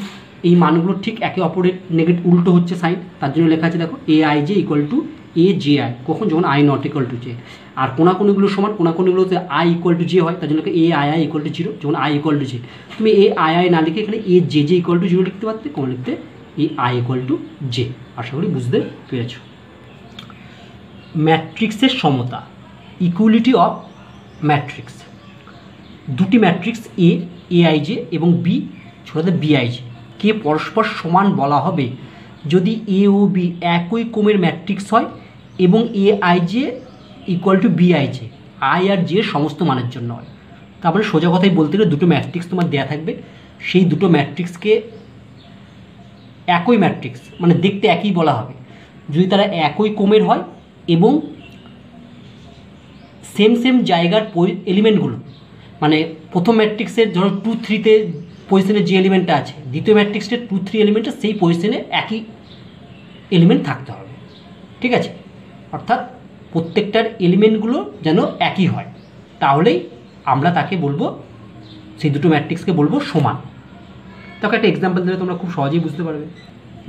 এই মানগুলো ঠিক একে অপরের নেগেটিভ উল্টো হচ্ছে সাইন, তার জন্য লেখা আছে দেখো A I J equal to A J I, কখন যখন I not equal to J. আর কোনাকুনিগুলো সমান, কোনাকুনিগুলোতে আই ইকুয়াল টু জে হয়, তার জন্য A I I equal to 0 যখন আই ইকুয়াল টু জে। তুমি এ আই আই না লিখে এখানে A J J equal to 0 লিখতে পারতে, কোন লিখতে A I equal to J. আশা করি বুঝতে পেরেছ। ম্যাট্রিক্সের সমতা, ইকুয়ালিটি অফ ম্যাট্রিক্স। দুটি ম্যাট্রিক্স এ আই জে এবং বি ছোটদের বি আই জে কে পরস্পর সমান বলা হবে যদি এ ও বি একই ক্রমের ম্যাট্রিক্স হয় এবং A I J equal to B I J I আর জে সমস্ত মানের জন্য হয়। তারপরে সোজা কথাই বলতে গেলে দুটো ম্যাট্রিক্স তোমার দেওয়া থাকবে, সেই দুটো ম্যাট্রিক্সকে একই ম্যাট্রিক্স মানে দেখতে একই বলা হবে যদি তারা একই ক্রমের হয় এবং সেম জায়গার এলিমেন্টগুলো, মানে প্রথম ম্যাট্রিক্সের ধরো 2 3-তে পজিশনে যে এলিমেন্টটা আছে, দ্বিতীয় ম্যাট্রিক্সের 2 3 এলিমেন্টটা সেই পজিশনে একই এলিমেন্ট থাকতে হবে। ঠিক আছে, অর্থাৎ প্রত্যেকটার এলিমেন্টগুলো যেন একই হয়, তাহলেই আমরা তাকে বলবো, সেই দুটো ম্যাট্রিক্সকে বলবো সমান। তাকে একটা এক্সাম্পল দিলে তোমরা খুব সহজেই বুঝতে পারবে।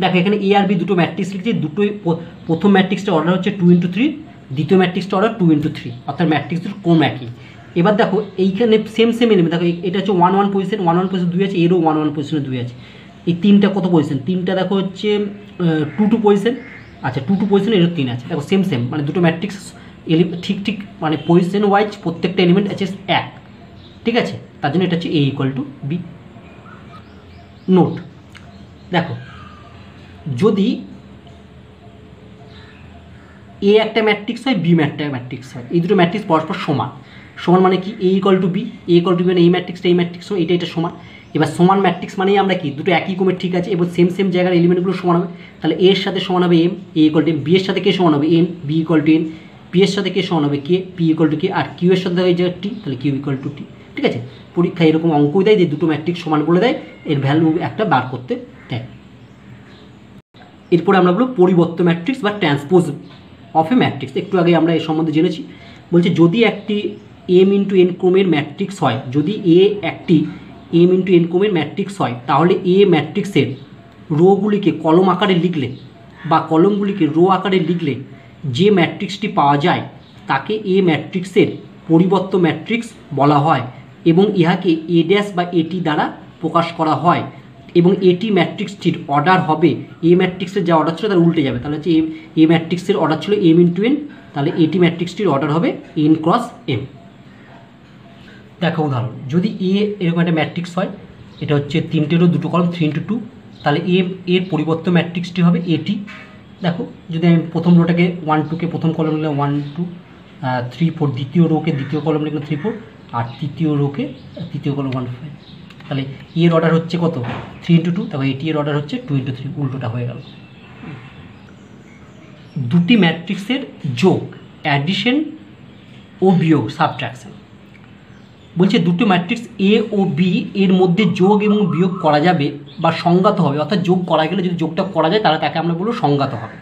দেখো এখানে এ আর বি দুটো ম্যাট্রিক্স লিখছি, দুটোই প্রথম ম্যাট্রিক্সটা অর্ডার হচ্ছে 2 × 3, দ্বিতীয় ম্যাট্রিক্সটা অর্ডার 2 × 3, অর্থাৎ ম্যাট্রিক্স দুটো ক্রম একই। এবার দেখো এইখানে সেম এলিমেন্ট, দেখো এটা হচ্ছে 1 1 পজিশন 1 1 পজিশন 2 আছে, এরও 1 1 পজিশনে 2 আছে। এই তিনটা কত পজিশন, তিনটা দেখো হচ্ছে 2 2 পজিশন, আচ্ছা 2 2 পজিশন, এরও 3 আছে। দেখো সেম মানে দুটো ম্যাট্রিক্স ঠিক মানে পজিশন ওয়াইজ প্রত্যেকটা এলিমেন্ট আছে 1। ঠিক আছে, তার জন্য এটা হচ্ছে এ ইকুয়াল টু বি। নোট, দেখো যদি এ একটা ম্যাট্রিক্স হয় বি একটা ম্যাট্রিক্স হয়, এই দুটো ম্যাট্রিক্স পরস্পর সমান মানে কি এ ইকুয়াল টু বি মানে এই ম্যাট্রিক্স এটা সমান। এবার সমান ম্যাট্রিক্স মানেই আমরা কি দুটো একই ক্রমের ঠিক আছে এবং সেম জায়গার এলিমেন্টগুলো সমান হবে, তাহলে এ এর সাথে সমান হবে M, A equal to M, B এর সাথে কে সমান হবে N, B equal to N, P এর সাথে কে সমান হবে K, P equal to K, আর কিউ এর সাথে যে টি, তাহলে কিউ ইকুয়াল টু টি। ঠিক আছে, পরীক্ষায় এরকম অঙ্কই দেয় যে দুটো ম্যাট্রিক্স সমান বলে দেয়, এর ভ্যালু একটা বার করতে দেয়। এরপরে আমরা বলবো পরিবর্ত ম্যাট্রিক্স বা ট্রান্সপোজ অফ এ ম্যাট্রিক্স। একটু আগে আমরা এর সম্বন্ধে জেনেছি। বলছে যদি একটি এম ইন্টু এন ক্রমের ম্যাট্রিক্স হয়, যদি এ একটি এম ইন্টু এন ক্রমের ম্যাট্রিক্স হয়, তাহলে এ ম্যাট্রিক্সের রোগুলিকে কলম আকারে লিখলে বা কলমগুলিকে রো আকারে লিখলে যে ম্যাট্রিক্সটি পাওয়া যায় তাকে এ ম্যাট্রিক্সের পরিবর্ত ম্যাট্রিক্স বলা হয় এবং ইহাকে এ ড্যাশ বা এটি দ্বারা প্রকাশ করা হয় এবং এটি ম্যাট্রিক্সটির অর্ডার হবে এ ম্যাট্রিক্সের যা অর্ডার ছিল তার উল্টে যাবে, তাহলে হচ্ছে এ ম্যাট্রিক্সের অর্ডার ছিল এম ইন্টু এন, তাহলে এটি ম্যাট্রিক্সটির অর্ডার হবে এন ক্রস এম। দেখো উদাহরণ, যদি এ এরকম একটা ম্যাট্রিক্স হয়, এটা হচ্ছে 3টে রো 2টো কলাম 3 × 2, তাহলে এর পরিবর্তে ম্যাট্রিক্সটি হবে এটি। দেখো যদি আমি প্রথম রোটাকে 1 2কে প্রথম কলম নিলাম 1 2 3 4, দ্বিতীয় রোকে দ্বিতীয় কলম লিখলাম 3 4, আর তৃতীয় রোকে তৃতীয় কলম 1 5, তাহলে এর অর্ডার হচ্ছে কত 3 × 2, তারপর এটি এর অর্ডার হচ্ছে 2 × 3, উল্টোটা হয়ে গেল। দুটি ম্যাট্রিক্সের যোগ, অ্যাডিশন ও বিয়োগ, সাবট্রাকশন। বলছে দুটো ম্যাট্রিক্স এ ও বি এর মধ্যে যোগ এবং বিয়োগ করা যাবে বা সংজ্ঞাত হবে, অর্থাৎ যোগ করা গেলে যদি যোগটা করা যায় তাহলে তাকে আমরা বলবো সংজ্ঞাত হবে,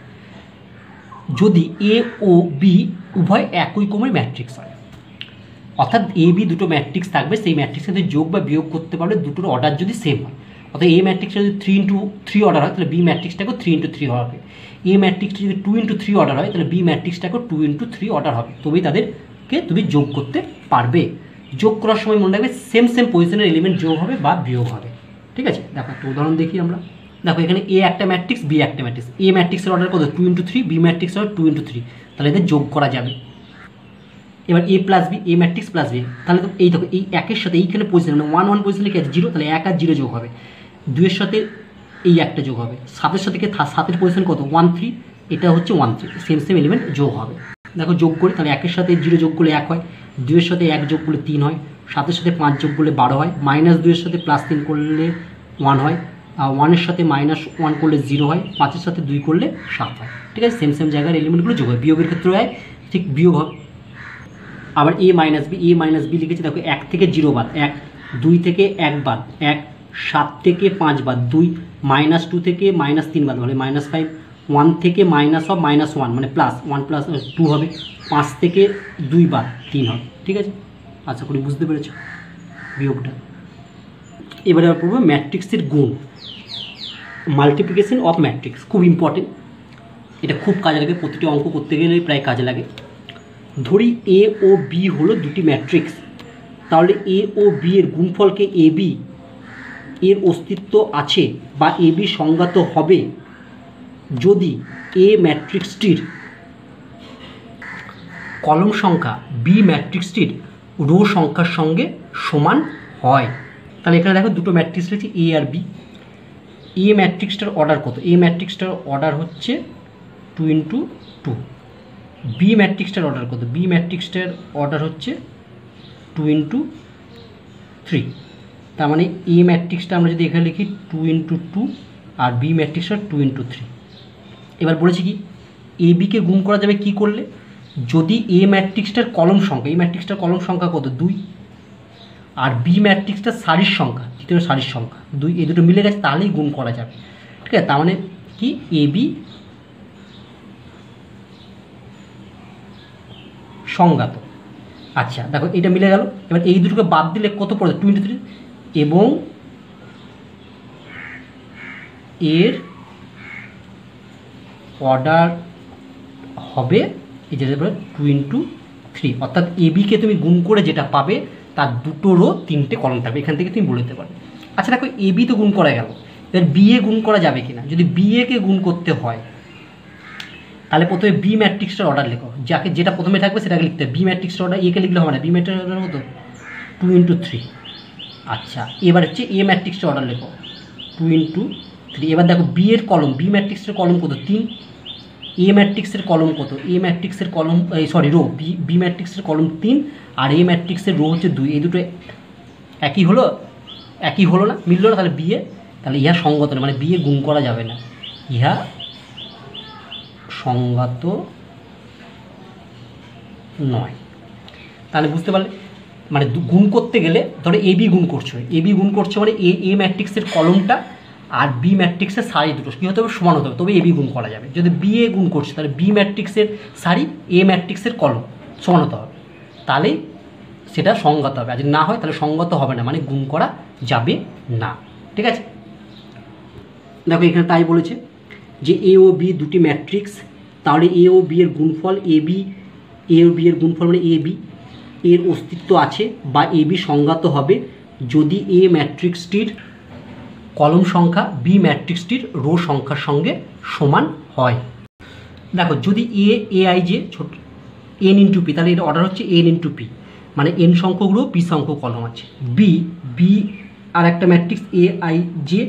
যদি এ ও বি উভয় একই ক্রমের ম্যাট্রিক্স হয়। অর্থাৎ এ বি দুটো ম্যাট্রিক্স থাকবে, সেই ম্যাট্রিক্সের সাথে যোগ বা বিয়োগ করতে পারলে দুটোর অর্ডার যদি সেম হয়, অর্থাৎ এ ম্যাট্রিক্সটা যদি 3 × 3 অর্ডার হয় তাহলে বি ম্যাট্রিক্সটাকেও 3 × 3 হবে, এ ম্যাট্রিক্সটা যদি 2 × 3 অর্ডার হয় তাহলে বি ম্যাট্রিক্সটাকেও 2 × 3 অর্ডার হবে, তবেই তাদেরকে তুমি যোগ করতে পারবে। যোগ করার সময় মনে রাখবে সেম পজিশনের এলিমেন্ট যোগ হবে বা বিয়োগ হবে। ঠিক আছে, দেখো একটা উদাহরণ দেখি আমরা। দেখো এখানে এ একটা ম্যাট্রিক্স, বি একটা ম্যাট্রিক্স, এ ম্যাট্রিক্সের অর্ডার কত 2 × 3, বি ম্যাট্রিক্সের অর্ডার 2 × 3, তাহলে এদের যোগ করা যাবে। এবার এ প্লাস বি, এ ম্যাট্রিক্স প্লাস বি, তাহলে তো এই দেখো এই একের সাথে এইখানে পজিশন মানে 1 1 পজিশনে কি আছে 0, তাহলে 1 আর 0 যোগ হবে, 2 এর সাথে এই একটা যোগ হবে, 7 এর সাথে কি 7 এর পজিশন কত 1 3, এটা হচ্ছে 1 3, সেম এলিমেন্ট যোগ হবে। দেখো যোগ করি, তাহলে 1 এর সাথে 0 যোগ করলে 1 হয়, 2 এর সাথে 1 যোগ করলে 3 হয়, 7 এর সাথে 5 যোগ করলে 12 হয়, -2 এর সাথে +3 করলে 1 হয়, আর 1 এর সাথে -1 করলে 0 হয়, 5 এর সাথে 2 করলে 7 হয়। ঠিক আছে, সেম জায়গার এলিমেন্টগুলো যোগ হয়। বিয়োগের ক্ষেত্রে হয় ঠিক বিয়োগ হবে। আবার এ মাইনাস বি লিখেছি, দেখো 1 থেকে 0 বাদ 1, 2 থেকে 1 বাদ 1, 7 থেকে 5 বাদ 2, -2 থেকে -3 বাদ মানে -5, 1 থেকে -1 মানে +1 + 2 হবে, 5 থেকে 2 বাদ 3 হবে। ঠিক আছে, আশা করি বুঝতে পেরেছ বিয়োগটা। এবারে আমরা পড়বো ম্যাট্রিক্সের গুণ, মাল্টিপ্লিকেশন অফ ম্যাট্রিক্স, খুব ইম্পর্টেন্ট, এটা খুব কাজে লাগে, প্রতিটি অঙ্ক করতে গেলেই প্রায় কাজে লাগে। ধরি এ ও বি হলো দুটি ম্যাট্রিক্স, তাহলে এ ও বি এর গুণফলকে এ বি এর অস্তিত্ব আছে বা এ বি সংজ্ঞাত হবে যদি এ ম্যাট্রিক্সটির কলম সংখ্যা বি ম্যাট্রিক্সটির রো সংখ্যার সঙ্গে সমান হয়। তাহলে এখানে দেখো দুটো ম্যাট্রিক্স রয়েছে এ আর বি, এ ম্যাট্রিক্সটার অর্ডার কত, এ ম্যাট্রিক্সটার অর্ডার হচ্ছে 2 × 2, বি ম্যাট্রিক্সটার অর্ডার কত, বি ম্যাট্রিক্সটার অর্ডার হচ্ছে 2 × 3, তার মানে এ ম্যাট্রিক্সটা আমরা যদি এখানে লিখি 2 × 2 আর বি ম্যাট্রিক্সটা 2 × 3। এবার বলেছি কি এ বিকে গুণ করা যাবে কি করলে, যদি এ ম্যাট্রিক্সটার কলম সংখ্যা, এই ম্যাট্রিক্সটার কলম সংখ্যা কত 2, আর বি ম্যাট্রিক্সটার সারির সংখ্যা, তৃতীয় সারির সংখ্যা 2, এই দুটো মিলে গেছে তাহলেই গুণ করা যাবে। ঠিক আছে, তার মানে কি এ বি সংজ্ঞাত। আচ্ছা দেখো এটা মিলে গেল, এবার এই দুটোকে বাদ দিলে কত পড়ে 2 × 3, এবং এর অর্ডার হবে এই যে 2 × 3, অর্থাৎ এ বিকে তুমি গুণ করে যেটা পাবে তার দুটো রো 3টে কলম থাকবে, এখান থেকে তুমি বলে দিতে পারবে। আচ্ছা দেখো এ বি তো গুণ করা গেল, এবার বি এ গুণ করা যাবে কিনা, যদি বি একে গুণ করতে হয় তাহলে প্রথমে বি ম্যাট্রিক্সটার অর্ডার লেখো, যেটা প্রথমে থাকবে সেটাকে লিখতে হবে, বি ম্যাট্রিক্সটার অর্ডার একে লিখলে হবে না, বি ম্যাট্রিক্সের অর্ডার কত 2 × 3। আচ্ছা এবার হচ্ছে এ ম্যাট্রিক্সটার অর্ডার লেখো 2 × 3। এবার দেখো বি এর কলম, বি ম্যাট্রিক্সের কলম কত 3, এ ম্যাট্রিক্সের কলম কত, এ ম্যাট্রিক্সের কলম রো, বি ম্যাট্রিক্সের কলম 3 আর এ ম্যাট্রিক্সের রো হচ্ছে 2, এই দুটো একই হলো না, মিললো না, তাহলে বি এ, তাহলে ইহা সংগত না, মানে বি এ গুণ করা যাবে না, ইহা সংগত নয়। তাহলে বুঝতে পারলে, মানে গুণ করতে গেলে ধরো এ বি গুণ করছো মানে এ ম্যাট্রিক্সের কলমটা আর বি ম্যাট্রিক্সের সারি দুটো কী হতে হবে সমান হতে হবে, তবে এ বি গুণ করা যাবে। যদি বি এ গুণ করছে তাহলে বি ম্যাট্রিক্সের সারি এ ম্যাট্রিক্সের কলম সমান হতে হবে, তাহলেই সেটা সংগত হবে, আর যদি না হয় তাহলে সংগত হবে না, মানে গুণ করা যাবে না। ঠিক আছে, দেখো এখানে তাই বলেছে যে এ ও বি দুটি ম্যাট্রিক্স, তাহলে এ ও বি এর গুণফল এ ও বি এর গুণফল মানে এ বি এর অস্তিত্ব আছে বা এ বি সংজ্ঞাত হবে যদি এ ম্যাট্রিক্সটির কলম সংখ্যা বি ম্যাট্রিক্সটির রো সংখ্যার সঙ্গে সমান হয়। দেখো যদি এ আই যে ছোট n × p, তাহলে এর অর্ডার হচ্ছে n × p, মানে এন সংখ্যক রো পি সংখ্যক কলম আছে। বি বি আর একটা ম্যাট্রিক্স এ আই জে,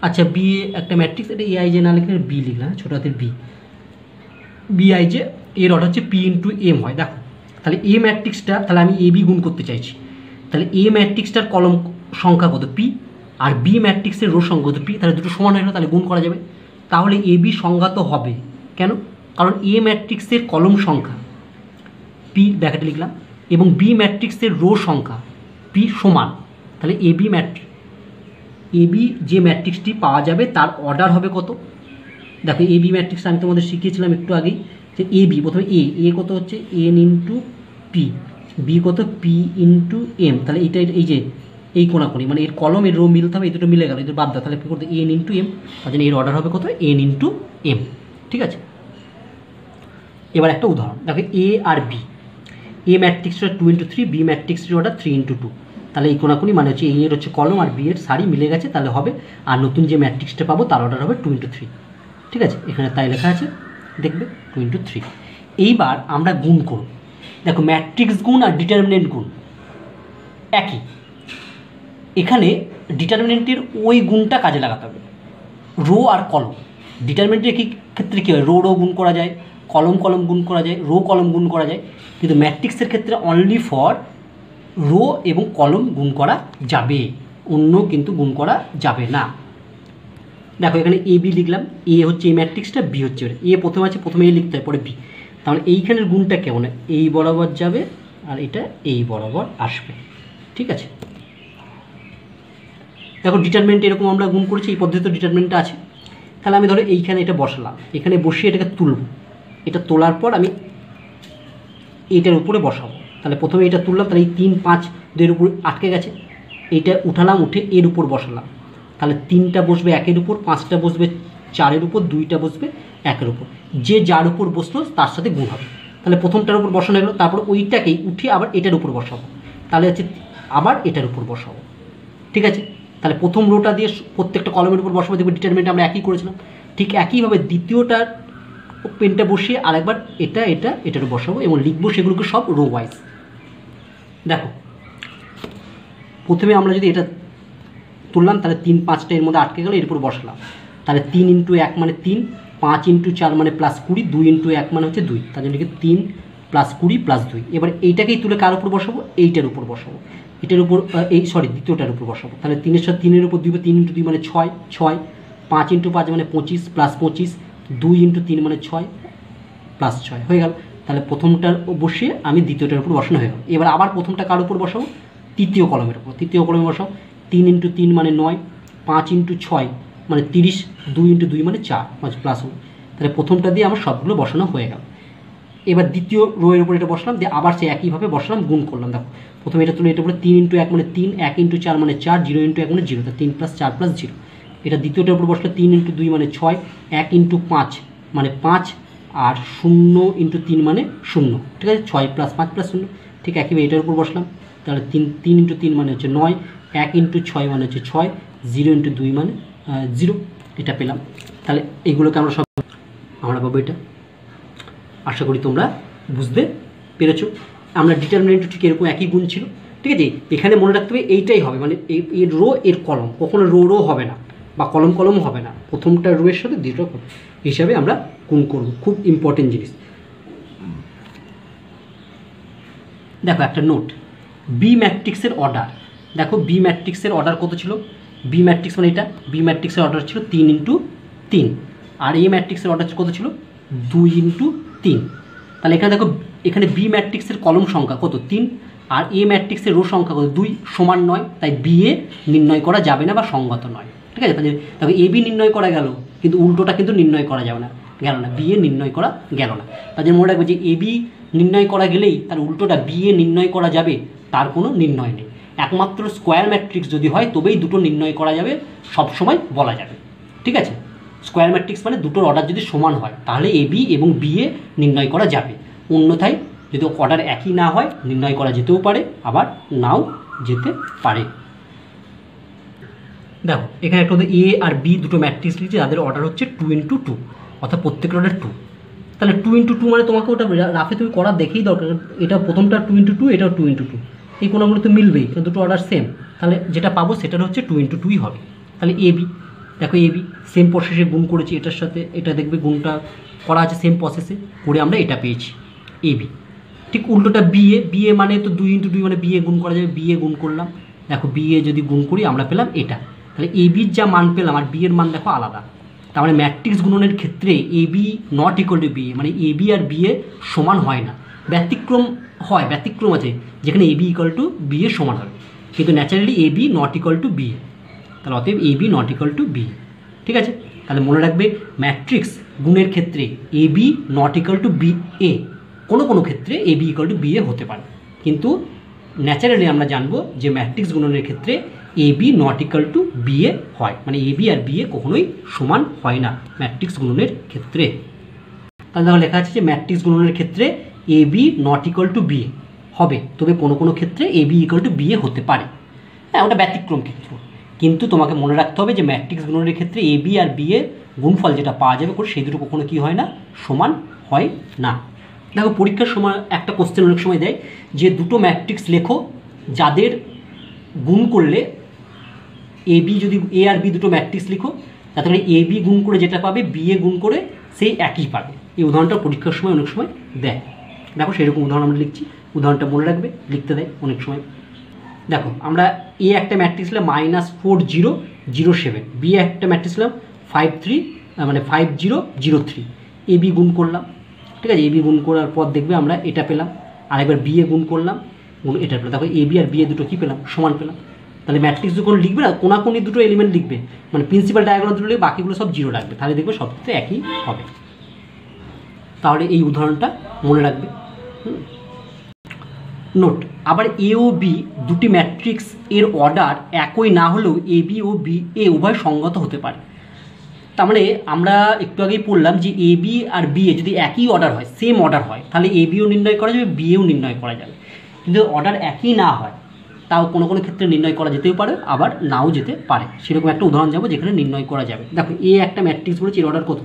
আচ্ছা বি এ একটা ম্যাট্রিক্স, এটা এ আই জে না লিখে বি লিখলাম, ছোটো হাতের বি, বি আই জে, এর অর্ডার হচ্ছে পি ইন্টু এম হয়। দেখো তাহলে এ ম্যাট্রিক্সটা, তাহলে আমি এ বি গুণ করতে চাইছি, তাহলে এ ম্যাট্রিক্সটার কলম সংখ্যা কত পি, আর বি ম্যাট্রিক্সের রো সংখ্যা কত পি, তাহলে দুটো সমান হয়ে গেল, তাহলে গুণ করা যাবে। তাহলে এ বি সংজ্ঞাত হবে, কেন? কারণ এ ম্যাট্রিক্সের কলম সংখ্যা পি ব্র্যাকেটে লিখলাম এবং বি ম্যাট্রিক্সের রো সংখ্যা পি সমান, তাহলে এ বি যে ম্যাট্রিক্সটি পাওয়া যাবে তার অর্ডার হবে কত। দেখো এ বি ম্যাট্রিক্স আমি তোমাদের শিখিয়েছিলাম একটু আগেই, যে এ বি প্রথমে এ কত হচ্ছে এন ইন্টু পি, বি কত পি ইন্টু এম, তাহলে এইটা এই যে এই কোণাকোণি মানে এর কলম এর রো মিলতে হবে, এই দুটো মিলে গেল, এই দুটো বাদ দাও, তাহলে কী করতে এন ইন্টু এম, তার জন্য এর অর্ডার হবে কত এন ইন্টু এম। ঠিক আছে, এবার একটা উদাহরণ দেখো এ আর বি, এ ম্যাট্রিক্সটা 2 ইন্টু 3, বি ম্যাট্রিক্সের অর্ডার 3 ইন্টু 2, তাহলে এই কোণাকুনি মানে হচ্ছে এ এর হচ্ছে কলম আর বি এর সারি মিলে গেছে, তাহলে হবে, আর নতুন যে ম্যাট্রিক্সটা পাবো তার অর্ডার হবে 2 ইন্টু 3। ঠিক আছে, এখানে তাই লেখা আছে, দেখবে 2 ইন্টু 3। এইবার আমরা গুণ করব, দেখো ম্যাট্রিক্স গুণ আর ডিটারমিনেন্ট গুণ একই, এখানে ডিটারমিনেন্টের ওই গুণটা কাজে লাগাতে হবে, রো আর কলম। ডিটারমিনেন্টের ক্ষেত্রে কী হয়, রো গুণ করা যায়, কলম গুণ করা যায়, রো কলম গুণ করা যায়, কিন্তু ম্যাট্রিক্সের ক্ষেত্রে অনলি ফর রো এবং কলম গুণ করা যাবে, অন্য কিন্তু গুণ করা যাবে না। দেখো এখানে এ বি লিখলাম, এ হচ্ছে এই ম্যাট্রিক্সটা, বি হচ্ছে এ প্রথমে আছে, প্রথমে এ লিখতে হয় পরে বি, তাহলে এইখানের গুণটা কেমন, এই বরাবর যাবে আর এটা এই বরাবর আসবে। ঠিক আছে, দেখো ডিটারমিনেন্ট এরকম আমরা গুণ করেছি, এই পদ্ধতিতে ডিটারমিনেন্টটা আছে। তাহলে আমি ধরো এইখানে এটা বসালাম, এখানে বসিয়ে এটাকে তুলব, এটা তোলার পর আমি এইটার উপরে বসাবো, তাহলে প্রথমে এটা তুললাম, তাহলে এই 3 5 2 উপর আটকে গেছে, এইটা উঠালাম, উঠে এর উপর বসালাম, তাহলে 3টা বসবে 1-এর উপর, 5টা বসবে 4-এর উপর, 2টা বসবে 1-এর উপর, যে যার উপর বসলো তার সাথে গুণ হবে। তাহলে প্রথমটার উপর বসানো গেলো, তারপর ওইটাকেই উঠিয়ে আবার এটার উপর বসাবো, তাহলে হচ্ছে আবার এটার উপর বসাবো। ঠিক আছে, তাহলে প্রথম রোটা দিয়ে প্রত্যেকটা কলমের উপর বসাবো, দেখবো ডিটারমিনেন্ট আমরা একই করেছিলাম। ঠিক একইভাবে দ্বিতীয়টার পেনটা বসিয়ে আরেকবার এটার বসাবো এবং লিখবো সেগুলোকে সব রো ওয়াইজ। দেখো প্রথমে আমরা যদি এটা তুললাম, তাহলে 3 5টা এর মধ্যে আটকে গেল, এর উপর বসালাম, তাহলে 3 ইন্টু 1 মানে 3, 5 ইন্টু 4 মানে +20, 2 ইন্টু 1 মানে হচ্ছে 2, তার জন্য 3 +20 +2। এবার এইটাকেই তুলে কার উপর বসাবো, এইটার উপর বসাবো, এটার উপর দ্বিতীয়টার উপর বসাবো, তাহলে 3-এর সাথে 3-এর উপর 2, 3 ইন্টু 2 মানে 6, 5 ইন্টু 5 মানে 25 +25, 2 ইন্টু 3 মানে 6 +6 হয়ে গেল। তাহলে প্রথমটার বসিয়ে আমি দ্বিতীয়টার উপর বসানো হয়ে গেল। এবার আবার প্রথমটা কার উপর বসাবো, তৃতীয় কলমের উপর, তৃতীয় কলমে বসাও, 3 ইন্টু 3 মানে 9, 5 ইন্টু 6 মানে 30, 2 ইন্টু 2 মানে 4 +1, তাহলে প্রথমটা দিয়ে আমার সবগুলো বসানো হয়ে গেল। এবার দ্বিতীয় রোয়ের উপর এটা বসলাম, দিয়ে আবার সে একইভাবে বসলাম, গুণ করলাম। দেখো প্রথমে এটা তুলে এটা উপরে 3 ইন্টু 1 মানে 3, 1 ইন্টু 4 মানে 4, 0 ইন্টু 1 মানে 0, তা 3 + 4 + 0। এটা দ্বিতীয়টার উপর বসলে 3 ইন্টু 2 মানে 6, 1 ইন্টু 5 মানে 5, আর 0 ইন্টু 3 মানে 0। ঠিক আছে, 6 + 5 + 0। ঠিক একইভাবে এটার উপর বসলাম, তাহলে 3 ইন্টু 3 মানে হচ্ছে 9, 1 ইন্টু 6 মানে হচ্ছে 6, 0 ইন্টু 2 মানে 0, এটা পেলাম। তাহলে এইগুলোকে আমরা পাবো এটা। আশা করি তোমরা বুঝতে পেরেছো। আমরা ডিটারমিনেন্ট ঠিক এরকম একই গুণ ছিল। ঠিক আছে, এখানে মনে রাখতে হবে এইটাই হবে, মানে এর রো এর কলম, কখনো রো হবে না বা কলমও হবে না, প্রথমটা রো এর সাথে দ্বিতীয়টা কলম হিসাবে আমরা গুণ করব, খুব ইম্পর্টেন্ট জিনিস। দেখো একটা নোট, বি ম্যাট্রিক্সের অর্ডার, দেখো বি ম্যাট্রিক্সের অর্ডার কত ছিল, বি ম্যাট্রিক্স মানে এটা, বি ম্যাট্রিক্সের অর্ডার ছিল 3 ইন্টু 3, আর এ ম্যাট্রিক্সের অর্ডার কত ছিল 2 ইন্টু 3। তাহলে এখানে দেখো, এখানে বি ম্যাট্রিক্সের কলম সংখ্যা কত 3, আর এ ম্যাট্রিক্সের রো সংখ্যা কত 2, সমান নয়, তাই বি এ নির্ণয় করা যাবে না বা সঙ্গত নয়। ঠিক আছে, তাহলে দেখো এ বি নির্ণয় করা গেল, কিন্তু উল্টোটা কিন্তু নির্ণয় করা যাবে না, গেল না, বি এ নির্ণয় করা গেল না। তাদের মনে রাখবে যে এ বি নির্ণয় করা গেলেই তার উল্টোটা বি এ নির্ণয় করা যাবে, তার কোনো নির্ণয় নেই। একমাত্র স্কোয়ার ম্যাট্রিক্স যদি হয় তবেই দুটো নির্ণয় করা যাবে, সবসময় বলা যাবে। ঠিক আছে, স্কোয়ার ম্যাট্রিক্স মানে দুটোর অর্ডার যদি সমান হয় তাহলে এ বি এবং বি এ নির্ণয় করা যাবে, অন্যথায় যদি অর্ডার একই না হয় নির্ণয় করা যেতেও পারে, আবার নাও যেতে পারে। দেখো এখানে একটা এ আর বি দুটো ম্যাট্রিক্স লিখেছি, যাদের অর্ডার হচ্ছে 2 ইন্টু 2, অর্থাৎ প্রত্যেকের অর্ডার 2। তাহলে 2 ইন্টু 2 মানে তোমাকে ওটা রাফে তুমি করার দেখেই দরকার, এটা প্রথমটা 2 ইন্টু 2, এটাও 2 ইন্টু 2, এই কোণগুলো তো মিলবেই, কিন্তু দুটো অর্ডার সেম, তাহলে যেটা পাবো সেটা হচ্ছে 2 ইন্টু 2ই হবে। তাহলে এবি, দেখো এবি সেম প্রসেসে গুণ করেছি এটার সাথে, এটা দেখবে গুণটা করা আছে সেম প্রসেসে করে আমরা এটা পেয়েছি এবি। ঠিক উল্টোটা বিএ, বিএ মানে তো 2 ইন্টু 2 মানে বিএ গুণ করা যাবে, বিএ গুণ করলাম, দেখো বিএ যদি গুণ করি আমরা পেলাম এটা। তাহলে এবির যা মান পেলাম আর বিএর মান দেখো আলাদা, তার মানে ম্যাট্রিক্স গুণনের ক্ষেত্রে AB not equal to BA, মানে এবি আর বিএ সমান হয় না, ব্যতিক্রম হয়, ব্যতিক্রম আছে যেখানে এবি ইকুয়াল টু বিএ সমান হবে, কিন্তু naturally AB not equal to BA, তাহলে অতএব AB not equal to BA. ঠিক আছে, তাহলে মনে রাখবে ম্যাট্রিক্স গুণের ক্ষেত্রে AB not equal to BA, কোনো কোনো ক্ষেত্রে এবি ইকুয়াল টু বিএ হতে পারে, কিন্তু ন্যাচারালি আমরা জানবো যে ম্যাট্রিক্স গুণনের ক্ষেত্রে AB not equal to BA হয়, মানে এবি আর বিএ কখনোই সমান হয় না ম্যাট্রিক্স গুণনের ক্ষেত্রে। তাহলে দেখো লেখা আছে যে ম্যাট্রিক্স গুণনের ক্ষেত্রে AB not equal to BA হবে, তবে কোনো কোনো ক্ষেত্রে এবি ইকুয়াল টু বিএ হতে পারে, হ্যাঁ ওটা ব্যতিক্রম ক্ষেত্র, কিন্তু তোমাকে মনে রাখতে হবে যে ম্যাট্রিক্স গুণনের ক্ষেত্রে এবি আর বিএ গুণফল যেটা পাওয়া যাবে করে সেই দুটো কখনো কী হয় না, সমান হয় না। দেখো পরীক্ষার সময় একটা কোশ্চেন অনেক সময় দেয় যে দুটো ম্যাট্রিক্স লেখো যাদের গুণ করলে এবি, যদি এ আর বি দুটো ম্যাট্রিক্স লিখো তাতে করে এ বি গুণ করে যেটা পাবে বি এ গুণ করে সেই একই পাবে, এই উদাহরণটা পরীক্ষার সময় অনেক সময় দেয়। দেখো সেরকম উদাহরণ আমরা লিখছি, উদাহরণটা মনে রাখবে, লিখতে দেয় অনেক সময়। দেখো আমরা এ একটা ম্যাট্রিক্স ছিলাম -4007, বি একটা ম্যাট্রিক্স ছিলাম 53 মানে 5003, এ বি গুণ করলাম, ঠিক আছে, এ বি গুণ করার পর দেখবে আমরা এটা পেলাম, আরেকবার বি এ গুণ করলাম, এটা পেলাম, দেখো A B R B A দুটো কী পেলাম, সমান পেলাম। তাহলে ম্যাট্রিক্স যখন লিখবে না কোনাকুনি দুটো এলিমেন্ট লিখবে, মানে প্রিন্সিপাল ডায়াগ্রাম দুটো লিখবে, বাকিগুলো সব জিরো রাখবে, তাহলে দেখবে সব ক্ষেত্রে একই হবে। তাহলে এই উদাহরণটা মনে রাখবে। নোট, আবার এ ও বি দুটি ম্যাট্রিক্স এর অর্ডার একই না হলেও A B O B A উভয় সঙ্গত হতে পারে। তার মানে আমরা একটু আগেই পড়লাম যে A B R B A যদি একই অর্ডার হয়, সেম অর্ডার হয়, তাহলে এ বিও নির্ণয় করা যাবে, বি এও নির্ণয় করা যাবে, কিন্তু অর্ডার একই না হয় তাও কোনো কোনো ক্ষেত্রে নির্ণয় করা যেতেও পারে, আবার নাও যেতে পারে, সেরকম একটা উদাহরণ যাবো যেখানে নির্ণয় করা যাবে। দেখো এ একটা ম্যাট্রিক্স বলেছি, এর অর্ডার কত,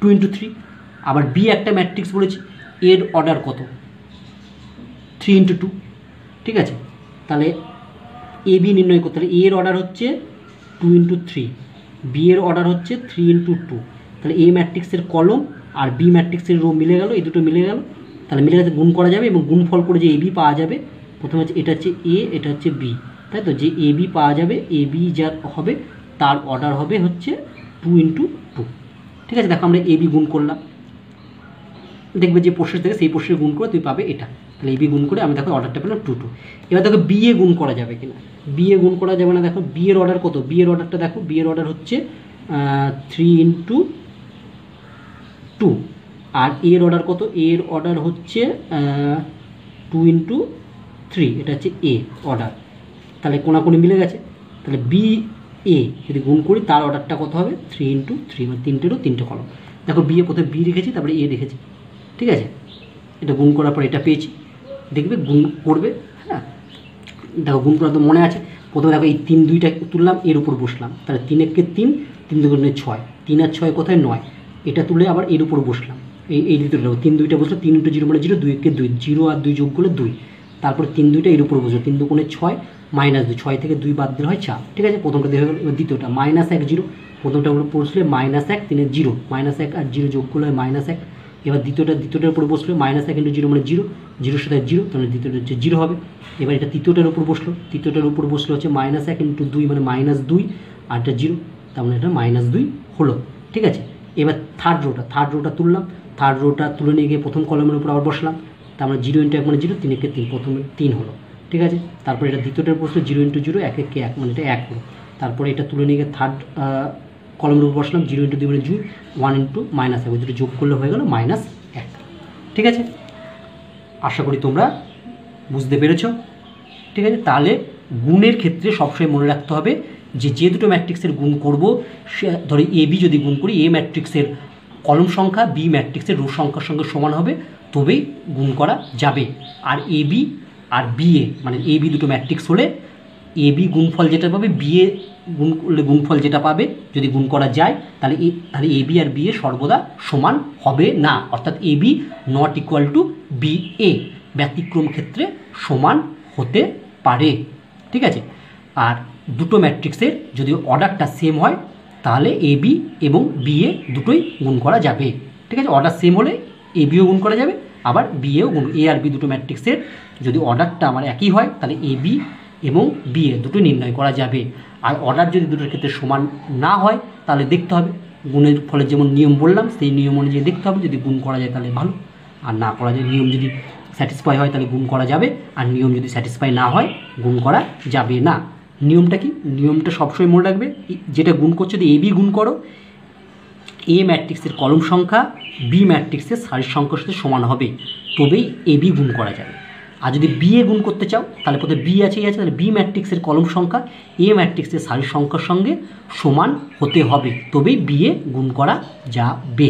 2 ইন্টু 3, আবার বি একটা ম্যাট্রিক্স বলেছি, এর অর্ডার কত, 3 ইন্টু 2, ঠিক আছে, তাহলে এ বি নির্ণয় করতে হলে এর অর্ডার হচ্ছে 2 ইন্টু 3, বি এর অর্ডার হচ্ছে 3 ইন্টু 2, তাহলে এ ম্যাট্রিক্সের কলম আর বি ম্যাট্রিক্সের রো মিলে গেল, এই দুটো মিলে গেল, তাহলে মিলে গেছে গুণ করা যাবে এবং গুণফল করে যে এ বি পাওয়া যাবে, প্রথমে হচ্ছে এটা হচ্ছে এ, এটা হচ্ছে বি, তাই তো, যে এ বি পাওয়া যাবে, এ বি যা হবে তার অর্ডার হবে হচ্ছে 2 ইন্টু 2, ঠিক আছে। দেখো আমরা এ বি গুণ করলাম, দেখবে যে প্রসেস থেকে সেই প্রসেসে গুণ করে তুমি পাবে এটা, তাহলে এ বি গুণ করে আমি দেখো অর্ডারটা পেলাম 2 2। এবার দেখো বি এ গুণ করা যাবে কিনা, বি এ গুণ করা যাবে না, দেখো বি এর অর্ডার কত, বি এর অর্ডারটা দেখো, বি এর অর্ডার হচ্ছে 3 ইন্টু 2, আর এর অর্ডার কত, এর অর্ডার হচ্ছে 2 ইন্টু 3, এটা হচ্ছে এ অর্ডার, তাহলে কোনাকুনি মিলে গেছে, তাহলে বি এ যদি গুণ করি তার অর্ডারটা কত হবে, 3 ইন্টু 3, মানে তিনটেরও তিনটে কলম। দেখো বি এ প্রথমে বি রেখেছি, তারপরে এ রেখেছি, ঠিক আছে, এটা গুণ করার পর এটা পেয়েছি, দেখবে গুণ করবে, হ্যাঁ দেখো গুণ করা তো মনে আছে, প্রথমে দেখো এই 3 2টা তুললাম, এর উপর বসলাম, তাহলে 3 একে 3, 3 দুগুণে 6, 3 আর 6 কোথায় 9, এটা তুলে আবার এর উপর বসলাম, এই দুটো 3 2টা বসলো, 3 ইন্টু 0 মানে 0, 2 একে 2, 0 আর 2 যোগ করলে 2, তারপর 3 2টা এর উপর বসলো, 3 দুগুণে 6 -2, 6 থেকে 2 বাদ দিলে হয় 4, ঠিক আছে, প্রথমটা দেখে গেল। এবার দ্বিতীয়টা -1 0, প্রথমটা উপরে বসলে -1, 3 0, -1 আর 0 যোগ করলে হয় -1, এবার দ্বিতীয়টার উপর বসলো, -1 ইন্টু 0 মানে 0, 0 সাথে 0, তাহলে দ্বিতীয়টা হচ্ছে 0 হবে। এবার এটা তৃতীয়টার উপর বসলো, তৃতীয়টার উপর বসলো হচ্ছে -1 ইন্টু 2 মানে -2, আর এটা 0, তার মানে এটা -2 হলো, ঠিক আছে। এবার থার্ড রোটা তুললাম, থার্ড রোটা তুলে নিয়ে গিয়ে প্রথম কলমের উপর আবার বসলাম, তার মানে 0 ইন্টু 1 মানে 0, 3 একে 3, প্রথমে 3 হলো, ঠিক আছে। তারপরে এটা দ্বিতীয়টার বসলো 0 ইন্টু 0, 1 একে 1 মানে এটা 1 হলো, তারপরে এটা তুলে নিয়ে গিয়ে থার্ড কলমের উপর বসলাম, 0 ইন্টু 2 মানে 2, 1 ইন্টু -1, দুটো যোগ করলে হয়ে গেল -1, ঠিক আছে। আশা করি তোমরা বুঝতে পেরেছো, ঠিক আছে। তাহলে গুণের ক্ষেত্রে সবসময় মনে রাখতে হবে যে দুটো ম্যাট্রিক্সের গুণ করব, সে ধরি এ বি যদি গুণ করি, এ ম্যাট্রিক্সের কলম সংখ্যা বি ম্যাট্রিক্সের রো সংখ্যার সঙ্গে সমান হবে, তবেই গুণ করা যাবে। আর A B R B A মানে এ বি দুটো ম্যাট্রিক্স হলে এ বি গুণফল যেটা পাবে বি এ গুণ করলে গুণফল যেটা পাবে যদি গুণ করা যায় তাহলে A B R B A সর্বদা সমান হবে না, অর্থাৎ A B not equal to B A, ব্যতিক্রম ক্ষেত্রে সমান হতে পারে। ঠিক আছে, আর দুটো ম্যাট্রিক্সের যদি অর্ডারটা সেম হয় তাহলে এ বি এবং বি এ দুটোই গুণ করা যাবে। ঠিক আছে, অর্ডার সেম হলে এ বিও গুণ করা যাবে, আবার বি এও গুণ, এ আর বি দুটো ম্যাট্রিক্সের যদি অর্ডারটা আমার একই হয় তাহলে এ বি এবং বি এ দুটো নির্ণয় করা যাবে। আর অর্ডার যদি দুটোর ক্ষেত্রে সমান না হয় তাহলে দেখতে হবে, গুণের ফলে যেমন নিয়ম বললাম সেই নিয়ম অনুযায়ী দেখতে হবে, যদি গুণ করা যায় তাহলে ভালো, আর না করা যায়, নিয়ম যদি স্যাটিসফাই হয় তাহলে গুণ করা যাবে, আর নিয়ম যদি স্যাটিসফাই না হয় গুণ করা যাবে না। নিয়মটা কি? নিয়মটা সবসময় মনে রাখবে, যেটা গুণ করছো যদি এ বি গুণ করো, এ ম্যাট্রিক্সের কলম সংখ্যা বি ম্যাট্রিক্সের সারির সংখ্যার সাথে সমান হবে, তবেই এ বি গুণ করা যাবে। আর যদি বি এ গুণ করতে চাও তাহলে প্রথমে বি আছে তাহলে বি ম্যাট্রিক্সের কলম সংখ্যা এ ম্যাট্রিক্সের সারির সংখ্যার সঙ্গে সমান হতে হবে, তবেই বি এ গুণ করা যাবে।